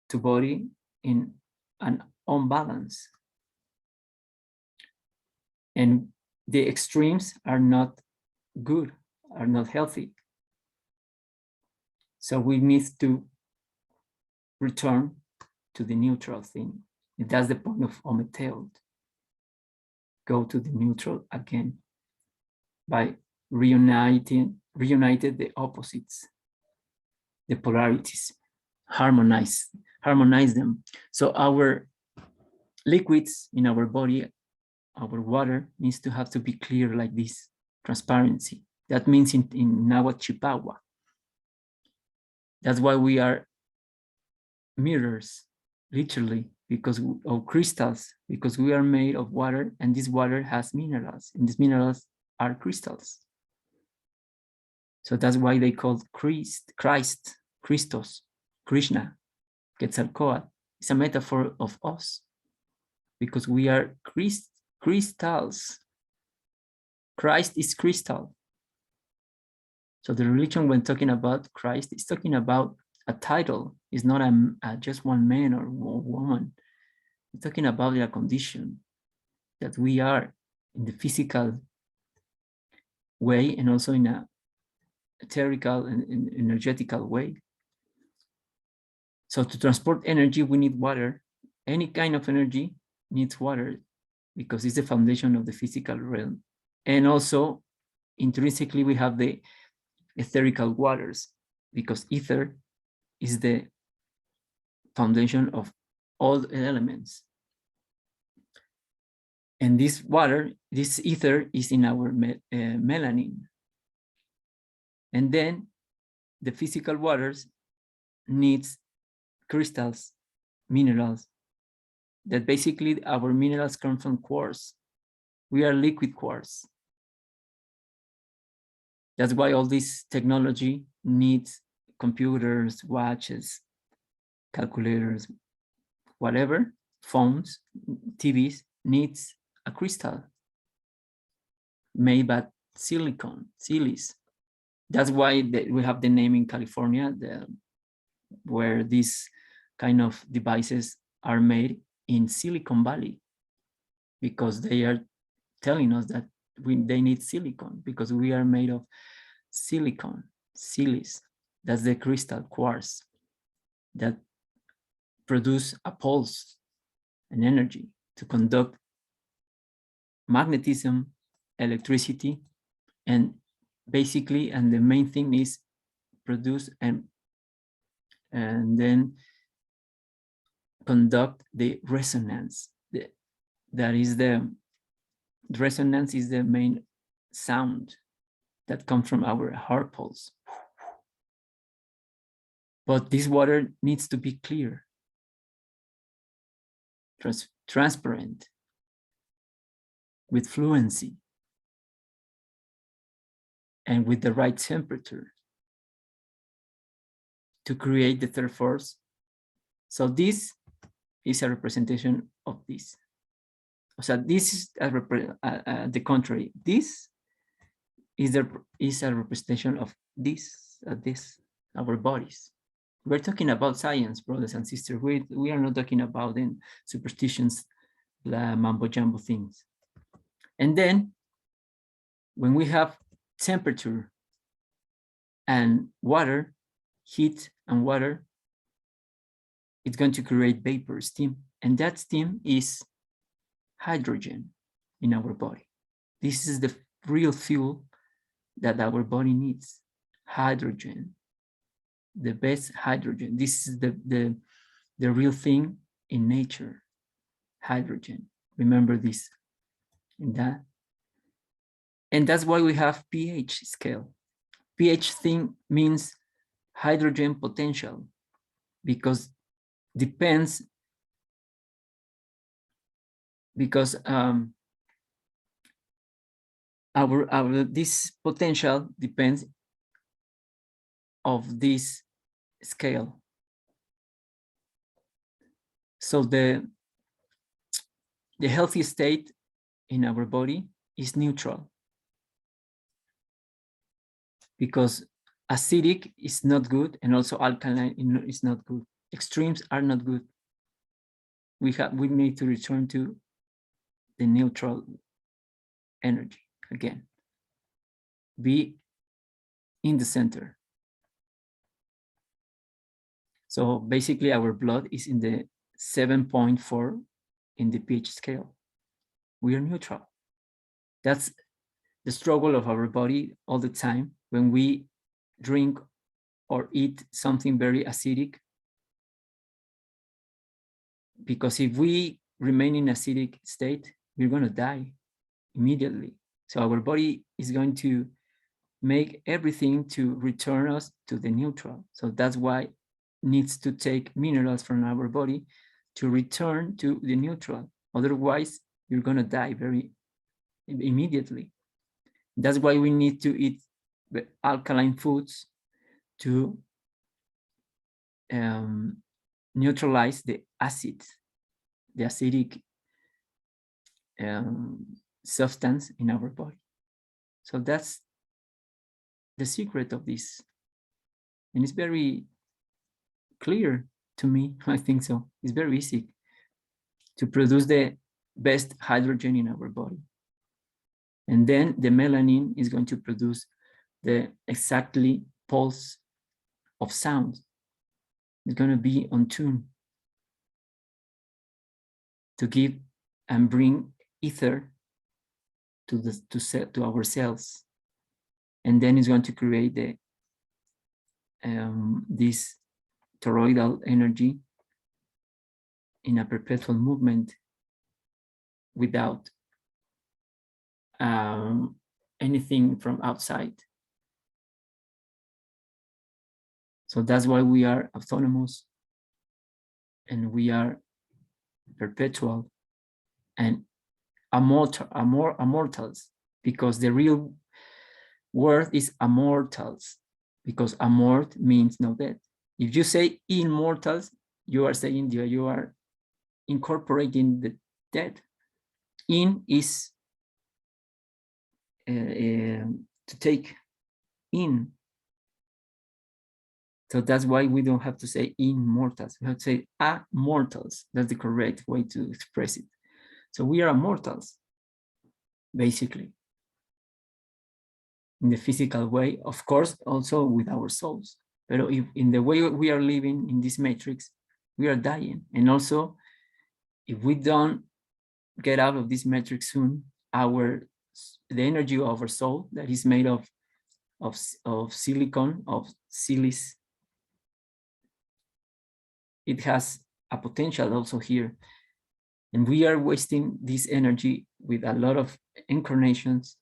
to body in an unbalance. And the extremes are not good, are not healthy. So we need to return to the neutral thing. And that's the point of Ometeotl. Go to the neutral again by reunited the opposites, the polarities, harmonize them. So our liquids in our body, our water needs to have to be clear like this, transparency. That means in Nahuatl Chipahua. That's why we are mirrors, literally, because of crystals, because we are made of water, and this water has minerals, and these minerals are crystals. So that's why they call Christ, Christos, Krishna, Quetzalcoatl. It's a metaphor of us, because we are crystals. Christ is crystal. So the religion, when talking about Christ, is talking about a title. It's not just one man or woman. It's talking about a condition that we are in the physical way, and also in a etherical and energetical way. So to transport energy, we need water. Any kind of energy needs water, because it's the foundation of the physical realm. And also, intrinsically, we have the etherical waters, because ether is the foundation of all the elements. And this water, this ether, is in our melanin. And then the physical waters needs crystals, minerals, that basically our minerals come from quartz. We are liquid quartz. That's why all this technology needs computers, watches, calculators, whatever, phones, TVs, needs a crystal made by silicon, silis. That's why we have the name in California, where these kind of devices are made in Silicon Valley, because they are telling us that they need silicon, because we are made of silicon, silis. That's the crystal quartz that produce a pulse and energy to conduct magnetism, electricity, and basically, and the main thing is produce and then conduct the resonance. That is the resonance is the main sound that comes from our heart pulse. But this water needs to be clear, transparent, with fluency, and with the right temperature to create the third force. So this is a representation of this. So this is the contrary. This is a representation of this, our bodies. We're talking about science, brothers and sisters. We are not talking about in superstitions, mambo jumbo things. And then when we have temperature and water, heat and water, it's going to create vapor, steam. And that steam is hydrogen in our body. This is the real fuel that our body needs, hydrogen, the best hydrogen. This is the real thing in nature, hydrogen. Remember this. And that's why we have pH scale. pH thing means hydrogen potential, because depends, because this potential depends of this scale. So the healthy state in our body is neutral, because acidic is not good, and also alkaline is not good. Extremes are not good. We need to return to the neutral energy again. Be in the center. So basically our blood is in the 7.4 in the pH scale. We are neutral. That's the struggle of our body all the time. When we drink or eat something very acidic, because if we remain in acidic state, we're going to die immediately. So our body is going to make everything to return us to the neutral. So that's why needs to take minerals from our body to return to the neutral. Otherwise, you're gonna die very immediately. That's why we need to eat the alkaline foods to neutralize the acid, the acidic substance in our body. So that's the secret of this. And it's very clear to me, I think so. It's very easy to produce the best hydrogen in our body. And then the melanin is going to produce the exactly pulse of sound. It's going to be on tune to give and bring ether to our cells. And then it's going to create the this toroidal energy in a perpetual movement without anything from outside. So that's why we are autonomous and we are perpetual and immortals, because the real word is immortals, because amort means no death. If you say immortals, you are saying you are incorporating the dead. In is to take in. So that's why we don't have to say immortals. We have to say immortals. That's the correct way to express it. So we are immortals, basically. In the physical way, of course, also with our souls. But if in the way we are living in this matrix, we are dying. And also, if we don't get out of this matrix soon, the energy of our soul that is made of silicon, of silice, it has a potential also here. And we are wasting this energy with a lot of incarnations.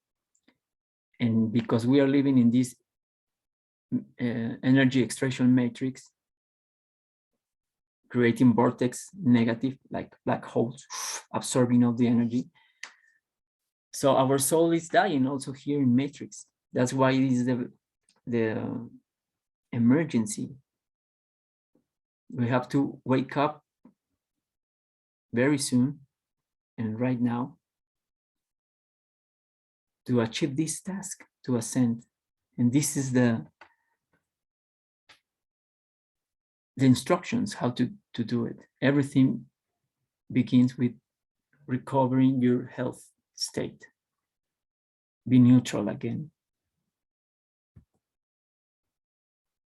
And because we are living in this energy extraction matrix, creating vortex negative, like black holes, absorbing all the energy. So our soul is dying also here in matrix. That's why it is the emergency. We have to wake up very soon and right now to achieve this task, to ascend. And this is the instructions how to do it. Everything begins with recovering your health state. Be neutral again.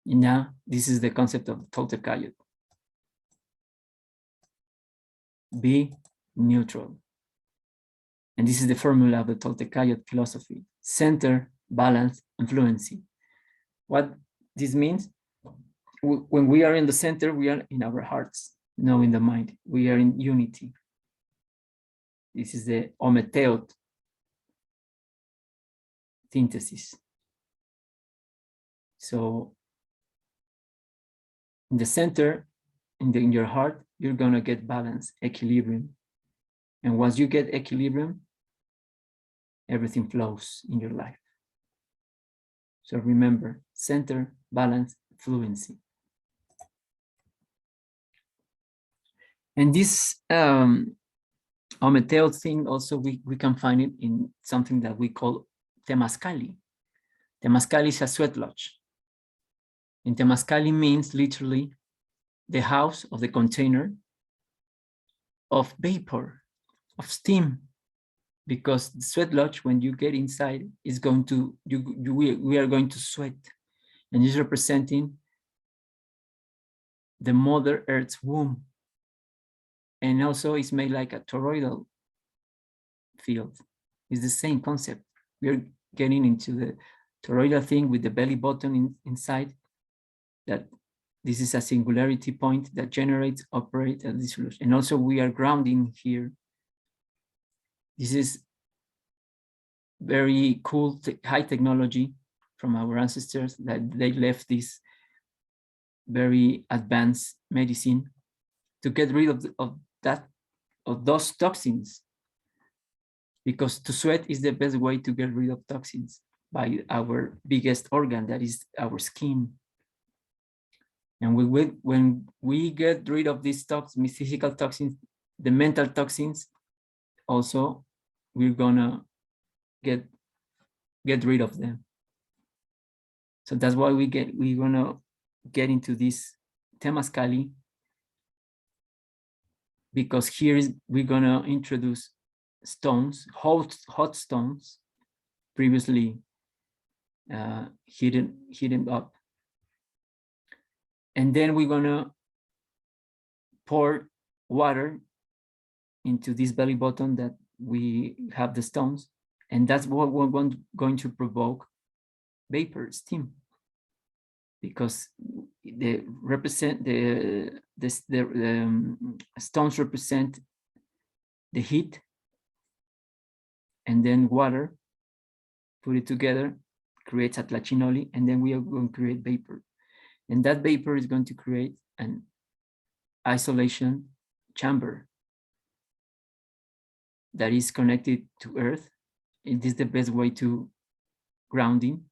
And now, this is the concept of the Toltek. Be neutral. And this is the formula of the Toltek philosophy. Center, balance, and fluency. What this means, when we are in the center, we are in our hearts, no in the mind. We are in unity. This is the Ometeotl synthesis. So in the center, in your heart, you're gonna get balance, equilibrium. And once you get equilibrium, everything flows in your life. So remember, center, balance, fluency. And this Ometeotl thing also, we can find it in something that we call Temazcali. Temazcali is a sweat lodge. And Temazcali means literally the house of the container of vapor, of steam, because the sweat lodge, when you get inside, is going to, we are going to sweat, and it's representing the Mother Earth's womb. And also it's made like a toroidal field. It's the same concept. We're getting into the toroidal thing with the belly button inside, that this is a singularity point that generates, operates, and dissolution. And also we are grounding here. This is very cool, high technology from our ancestors, that they left this very advanced medicine to get rid of those toxins, because to sweat is the best way to get rid of toxins by our biggest organ, that is our skin. And when we get rid of these toxins, physical toxins, the mental toxins, also we're gonna get rid of them. So that's why we're gonna get into this Temazcali, because here we're gonna introduce stones, hot stones, previously heated up. And then we're gonna pour water into this belly button that we have the stones, and that's what we're going to provoke vapor, steam, because the stones represent the heat, and then water, put it together, creates a tlachinoli, and then we are going to create vapor. And that vapor is going to create an isolation chamber that is connected to earth. It is the best way to grounding.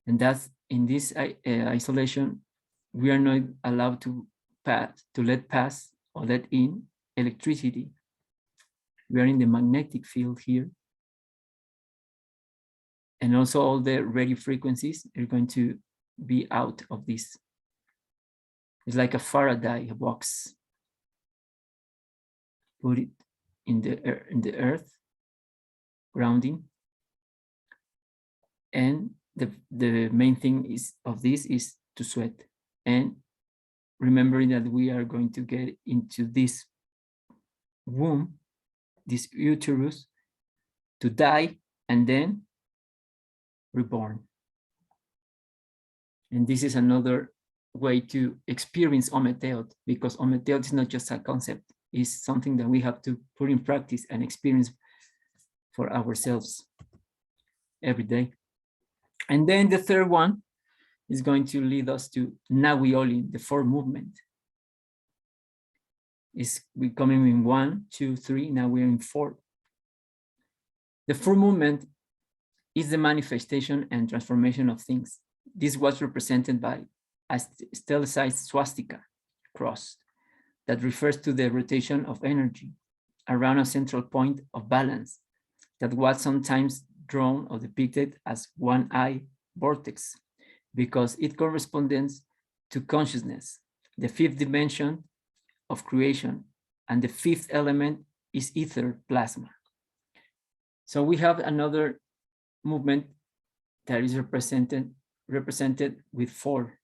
And that's in this isolation, we are not allowed to let pass or let in electricity. We are in the magnetic field here. And also all the radio frequencies are going to be out of this. It's like a Faraday box. Put it in the earth, grounding. And the main thing of this is to sweat. And remembering that we are going to get into this womb, this uterus, to die and then reborn. And this is another way to experience Ometeotl, because Ometeotl is not just a concept, it's something that we have to put in practice and experience for ourselves every day. And then the third one is going to lead us to Nawioli, the fourth movement. We're coming in 1, 2, 3, now we're in 4. The fourth movement is the manifestation and transformation of things. This was represented by a stelzized swastika cross that refers to the rotation of energy around a central point of balance that was sometimes drawn or depicted as one-eye vortex, because it corresponds to consciousness, the fifth dimension of creation, and the fifth element is ether plasma. So we have another movement that is represented with 4.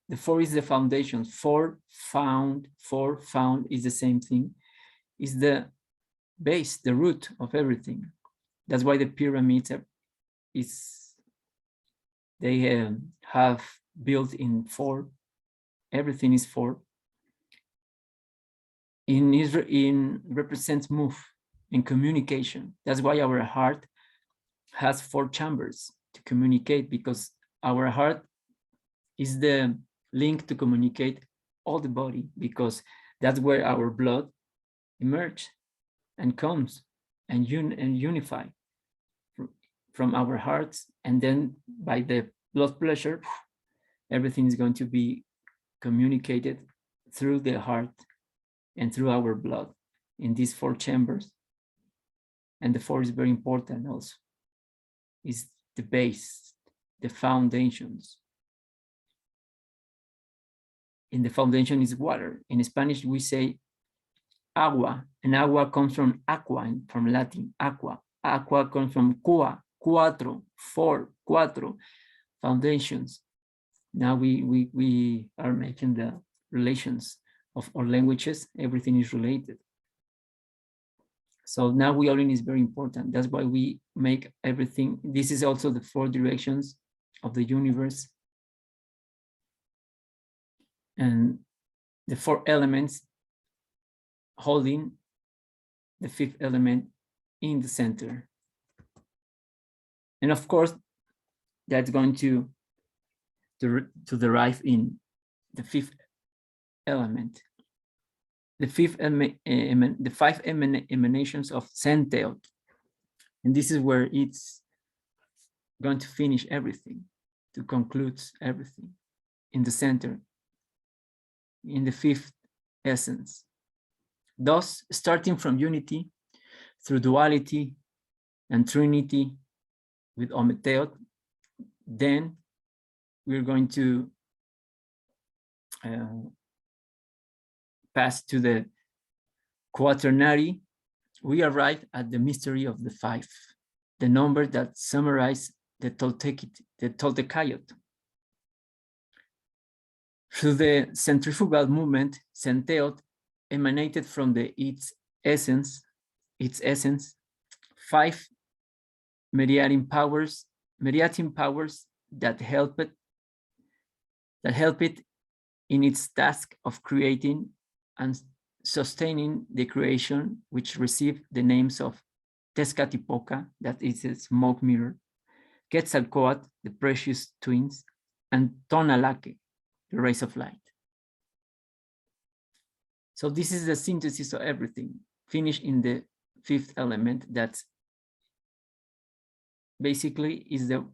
The 4 is the foundation. 4 found is the same thing. Is the base, the root of everything. That's why the pyramids they have built in 4. Everything is 4. In represents move in communication. That's why our heart has 4 chambers to communicate, because our heart is the link to communicate all the body, because that's where our blood emerges and comes and unify from our hearts, and then by the blood pressure, everything is going to be communicated through the heart and through our blood in these 4 chambers. And the 4 is very important also. It's the base, the foundations. In the foundation is water. In Spanish, we say agua, and agua comes from aqua, from Latin, aqua. Aqua comes from qua, cuatro, 4, cuatro, foundations. Now we are making the relations of our languages. Everything is related. So now Nawioli is very important. That's why we make everything. This is also the 4 directions of the universe. And the 4 elements holding the 5th element in the center. And of course, that's going to derive in the fifth element. The five emanations of Ometeotl. And this is where it's going to finish everything, to conclude everything in the center, in the fifth essence. Thus, starting from unity through duality and trinity with Ometeotl, then we're going to pass to the quaternary. We arrive at the mystery of the five, the number that summarize the Toltekayot. Through the centrifugal movement, Ometeotl emanated from its essence, five mediating powers that help it in its task of creating and sustaining the creation, which received the names of Tezcatlipoca, that is a smoke mirror, Quetzalcoatl, the precious twins, and Tonalake, the rays of light. So this is the synthesis of everything, finished in the fifth element that basically is the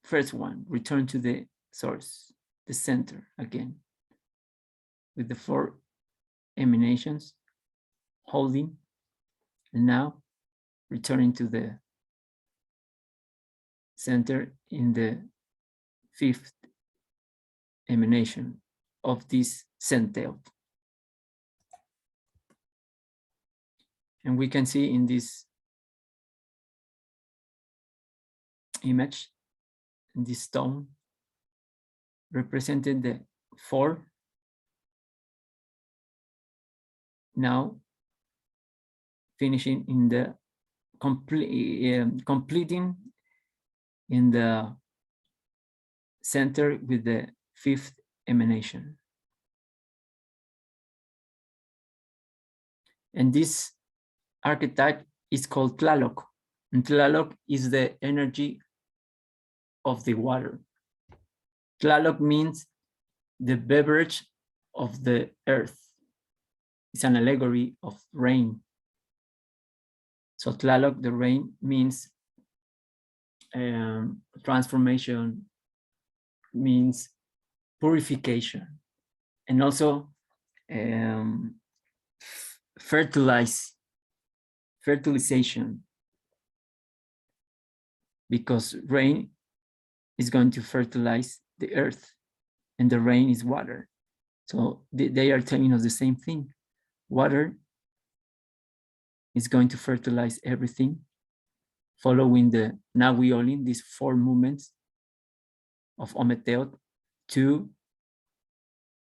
first one, return to the source, the center again, with the four emanations, holding, and now returning to the center in the fifth emanation of this Ometeotl. And we can see in this image, in this stone, represented the four. Now finishing in the completing in the center with the fifth emanation. And this archetype is called Tlaloc. And Tlaloc is the energy of the water. Tlaloc means the beverage of the earth. It's an allegory of rain. So Tlaloc, the rain, means transformation, means purification, and also fertilization, because rain is going to fertilize the earth, and the rain is water. So they are telling us the same thing. Water is going to fertilize everything, following the Nahui-Olin, these four movements of Ometeotl, to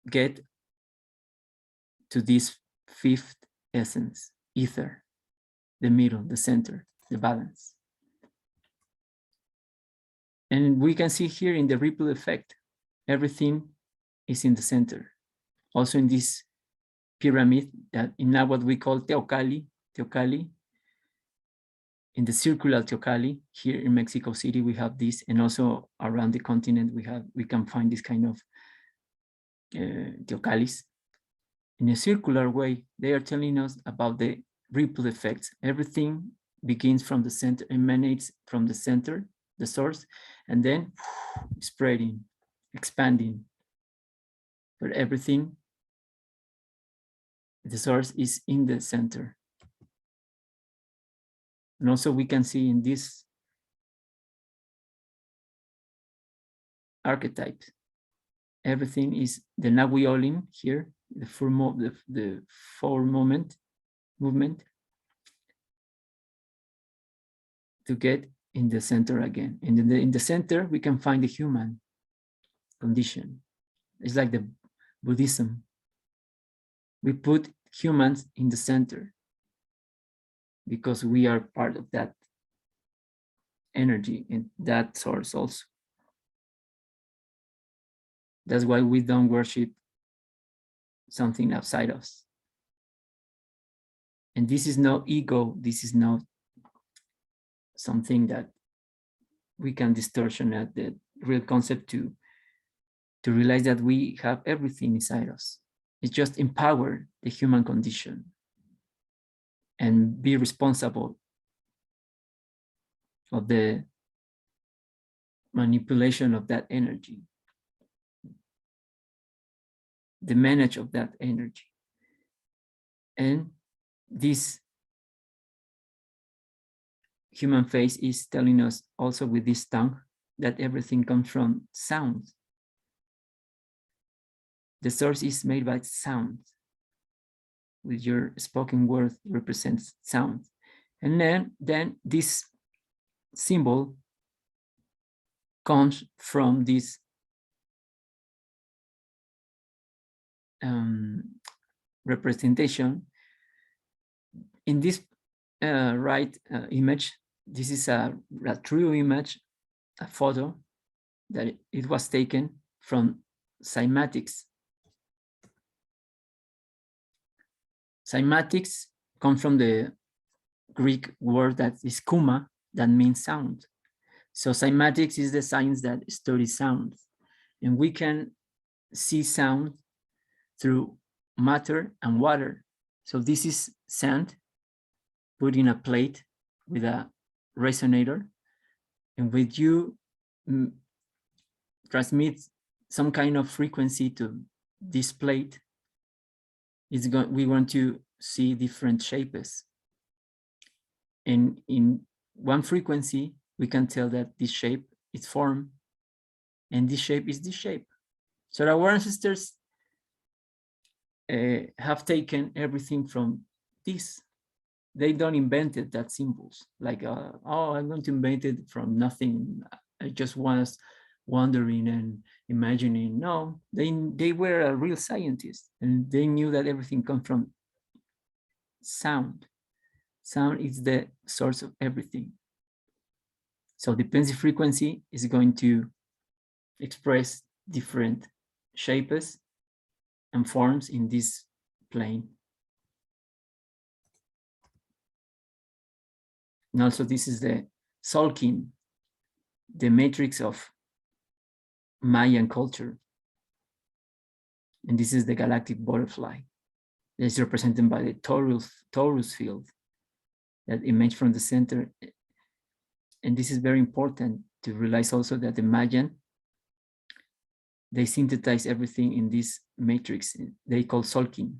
get to this fifth essence, ether, the middle, the center, the balance. And we can see here in the ripple effect, everything is in the center. Also in this pyramid that in now what we call Teocalli, in the circular Teocalli, here in Mexico City, we have this, and also around the continent, we can find this kind of Teocallis. In a circular way, they are telling us about the ripple effects. Everything begins from the center, emanates from the center, the source, and then spreading, expanding. But everything, the source is in the center. And also we can see in this archetype, everything is the Nahui-Olin here, the four movement to get in the center again. And in the center, we can find the human condition. It's like the Buddhism. We put humans in the center because we are part of that energy and that source also. That's why we don't worship something outside us. And this is no ego. This is not something that we can distortion at the real concept to to realize that we have everything inside us. It's just empower the human condition and be responsible of the manipulation of that energy, the manage of that energy. And this human face is telling us also with this tongue that everything comes from sound. The source is made by sound. With your spoken word represents sound. And then this symbol comes from this representation. In this right image, this is a true image, a photo that it was taken from cymatics. Cymatics come from the Greek word that is kuma, that means sound. So cymatics is the science that studies sound. And we can see sound through matter and water. So this is sand put in a plate with a resonator. And when you transmit some kind of frequency to this plate, we want to see different shapes. And in one frequency, we can tell that this shape is form, and this shape is this shape. So our ancestors have taken everything from this. They don't invented that symbols like, oh, I'm going to invent it from nothing. I just was wondering and imagining. No, they were a real scientist, and they knew that everything comes from sound. Sound is the source of everything. So the pensive frequency is going to express different shapes and forms in this plane. And also this is the Tzolk'in, the matrix of Mayan culture. And this is the galactic butterfly. It's represented by the torus field that emerged from the center. And this is very important to realize also that the Mayan, they synthesize everything in this matrix. They call Tzolk'in,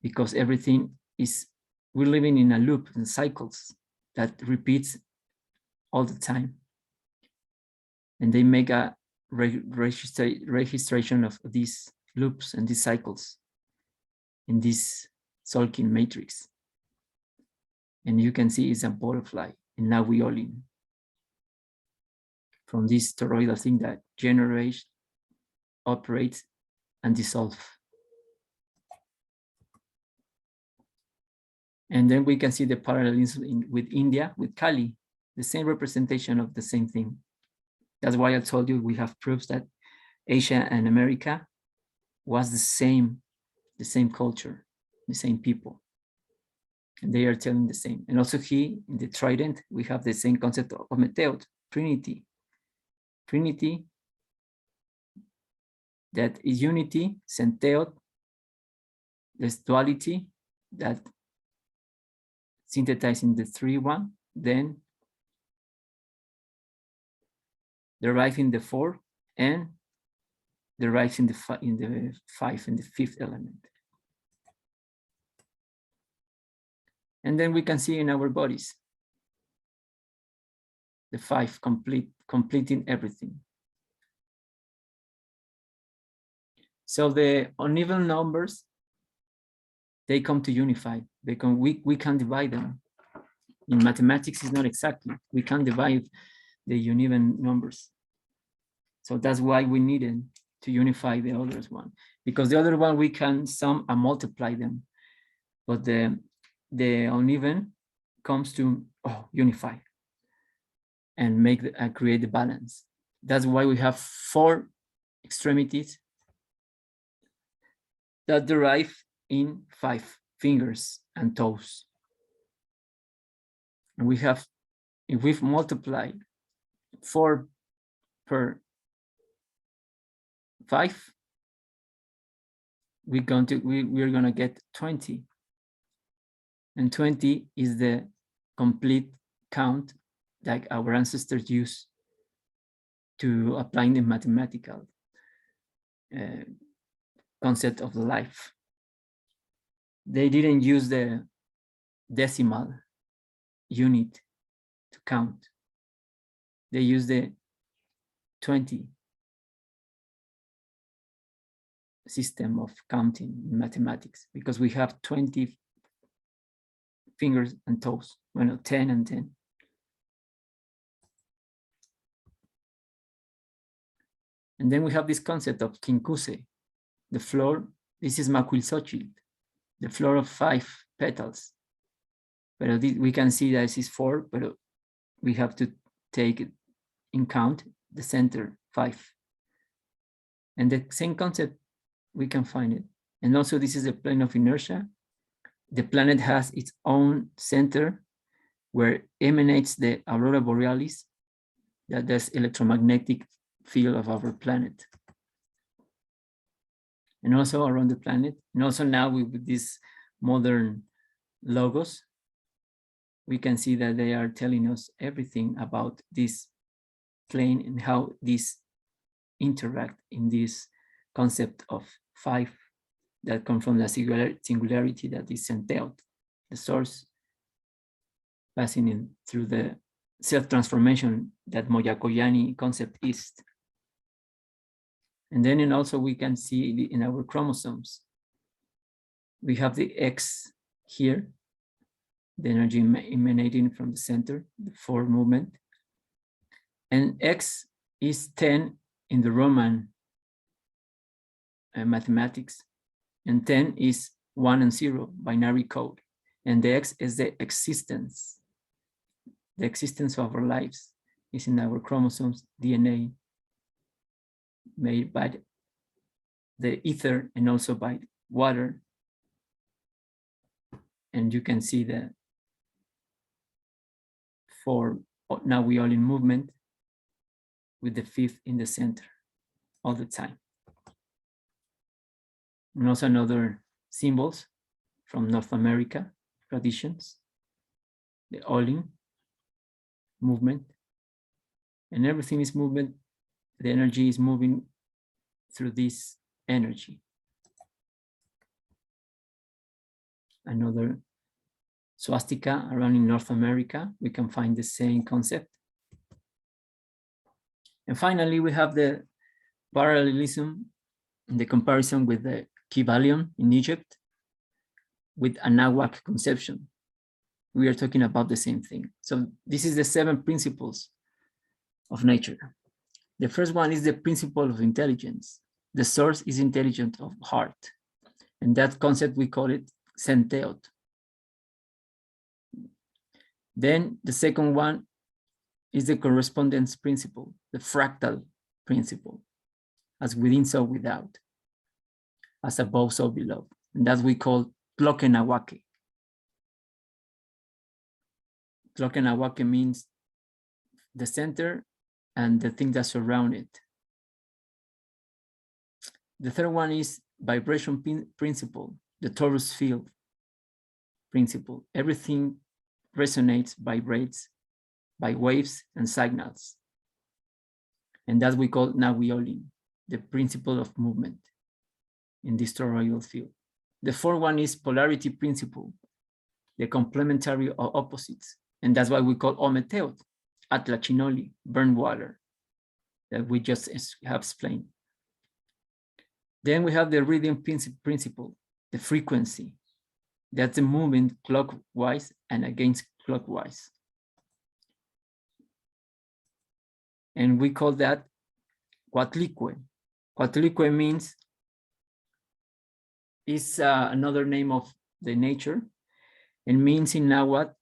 because everything is, we're living in a loop and cycles that repeats all the time. And they make a registration of these loops and these cycles in this Tzolk'in matrix. And you can see it's a butterfly, and now we all in from this toroidal thing that generates, operates, and dissolves. And then we can see the parallelism with India, with Kali, the same representation of the same thing. That's why I told you we have proofs that Asia and America was the same culture, the same people. And they are telling the same. And also here in the trident, we have the same concept of Ometeotl, Trinity. Trinity, that is unity, Senteot, this duality that synthesizing the 3-1, then deriving the 4, and derives in the 5 and the 5th element. And then we can see in our bodies the 5 completing everything. So the uneven numbers, they come to unify. We can divide them. In mathematics, it's not exactly. We can divide the uneven numbers. So that's why we needed to unify the other one, because the other one we can sum and multiply them, but the uneven comes to unify and create the balance. That's why we have 4 extremities that derive in 5 fingers and toes. And we have, if we've multiplied 4 per 5, we're gonna get 20. And 20 is the complete count that our ancestors used to apply the mathematical concept of life. They didn't use the decimal unit to count. They used the 20 system of counting in mathematics, because we have 20 fingers and toes, 10 and 10. And then we have this concept of quincunce, the floor. This is macuilxochitl, the floor of 5 petals. But we can see that this is 4, but we have to take in count the center 5. And the same concept, we can find it. And also this is a plane of inertia. The planet has its own center where emanates the aurora borealis, that's electromagnetic field of our planet. And also around the planet, and also now with these modern logos, we can see that they are telling us everything about this plane and how these interact in this concept of 5 that come from the singularity that is Ometeotl, the source passing in through the self-transformation that Moyakoyani concept is. And then also we can see in our chromosomes, we have the X here, the energy emanating from the center, the 4 movement. And X is 10 in the Roman mathematics, and 10 is 1 and 0, binary code. And the X is the existence of our lives is in our chromosomes, DNA, made by the ether and also by water. And you can see that now we are in movement with the 5th in the center all the time. And also another symbols from North America traditions, the Olin movement, and everything is movement. The energy is moving through this energy. Another swastika around in North America, we can find the same concept. And finally, we have the parallelism in the comparison with the Kybalion in Egypt with Anáhuac conception. We are talking about the same thing. So this is the 7 principles of nature. The first one is the principle of intelligence. The source is intelligent of heart. And that concept, we call it Ometeotl. Then the second one is the correspondence principle, the fractal principle, as within, so without, as above, so below. And that we call Tlokenawake. Tlokenawake means the center and the thing that surround it. The third one is vibration principle, the torus field principle. Everything resonates, vibrates by waves and signals. And that we call Nawiolin, the principle of movement in this toroidal field. The fourth one is polarity principle, the complementary or opposites. And that's why we call Ometeotl, Atlachinoli, burn water, that we just have explained. Then we have the rhythm principle, the frequency. That's the movement clockwise and against clockwise. And we call that Coatlicue. Coatlicue means, is another name of the nature, and means in Nahuatl,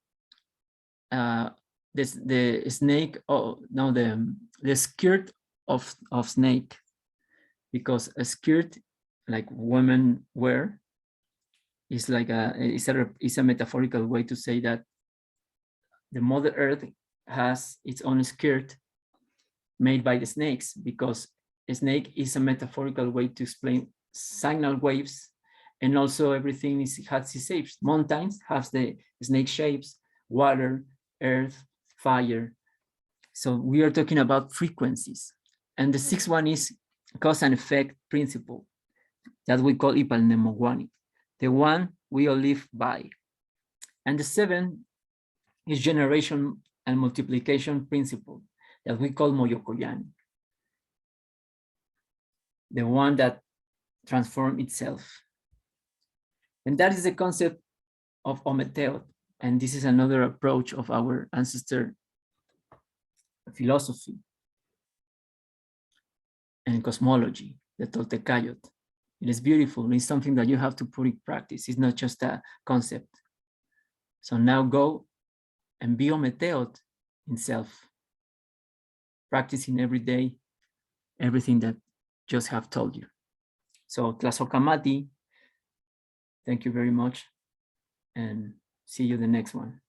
the snake, the skirt of snake, because a skirt like women wear is like it's a metaphorical way to say that the Mother Earth has its own skirt made by the snakes, because a snake is a metaphorical way to explain signal waves, and also everything has its shapes. Mountains have the snake shapes, water, earth, fire. So we are talking about frequencies. And the sixth one is cause and effect principle that we call Ipalnemogwani, the one we all live by. And the seventh is generation and multiplication principle that we call Moyokoyani, the one that transforms itself. And that is the concept of Ometeotl. And this is another approach of our ancestor philosophy and cosmology, the Toltekayot. It is beautiful. It's something that you have to put in practice. It's not just a concept. So now go and be Ometeotl in self, practicing every day everything that just have told you. So Tlazokamati, thank you very much, and see you the next one.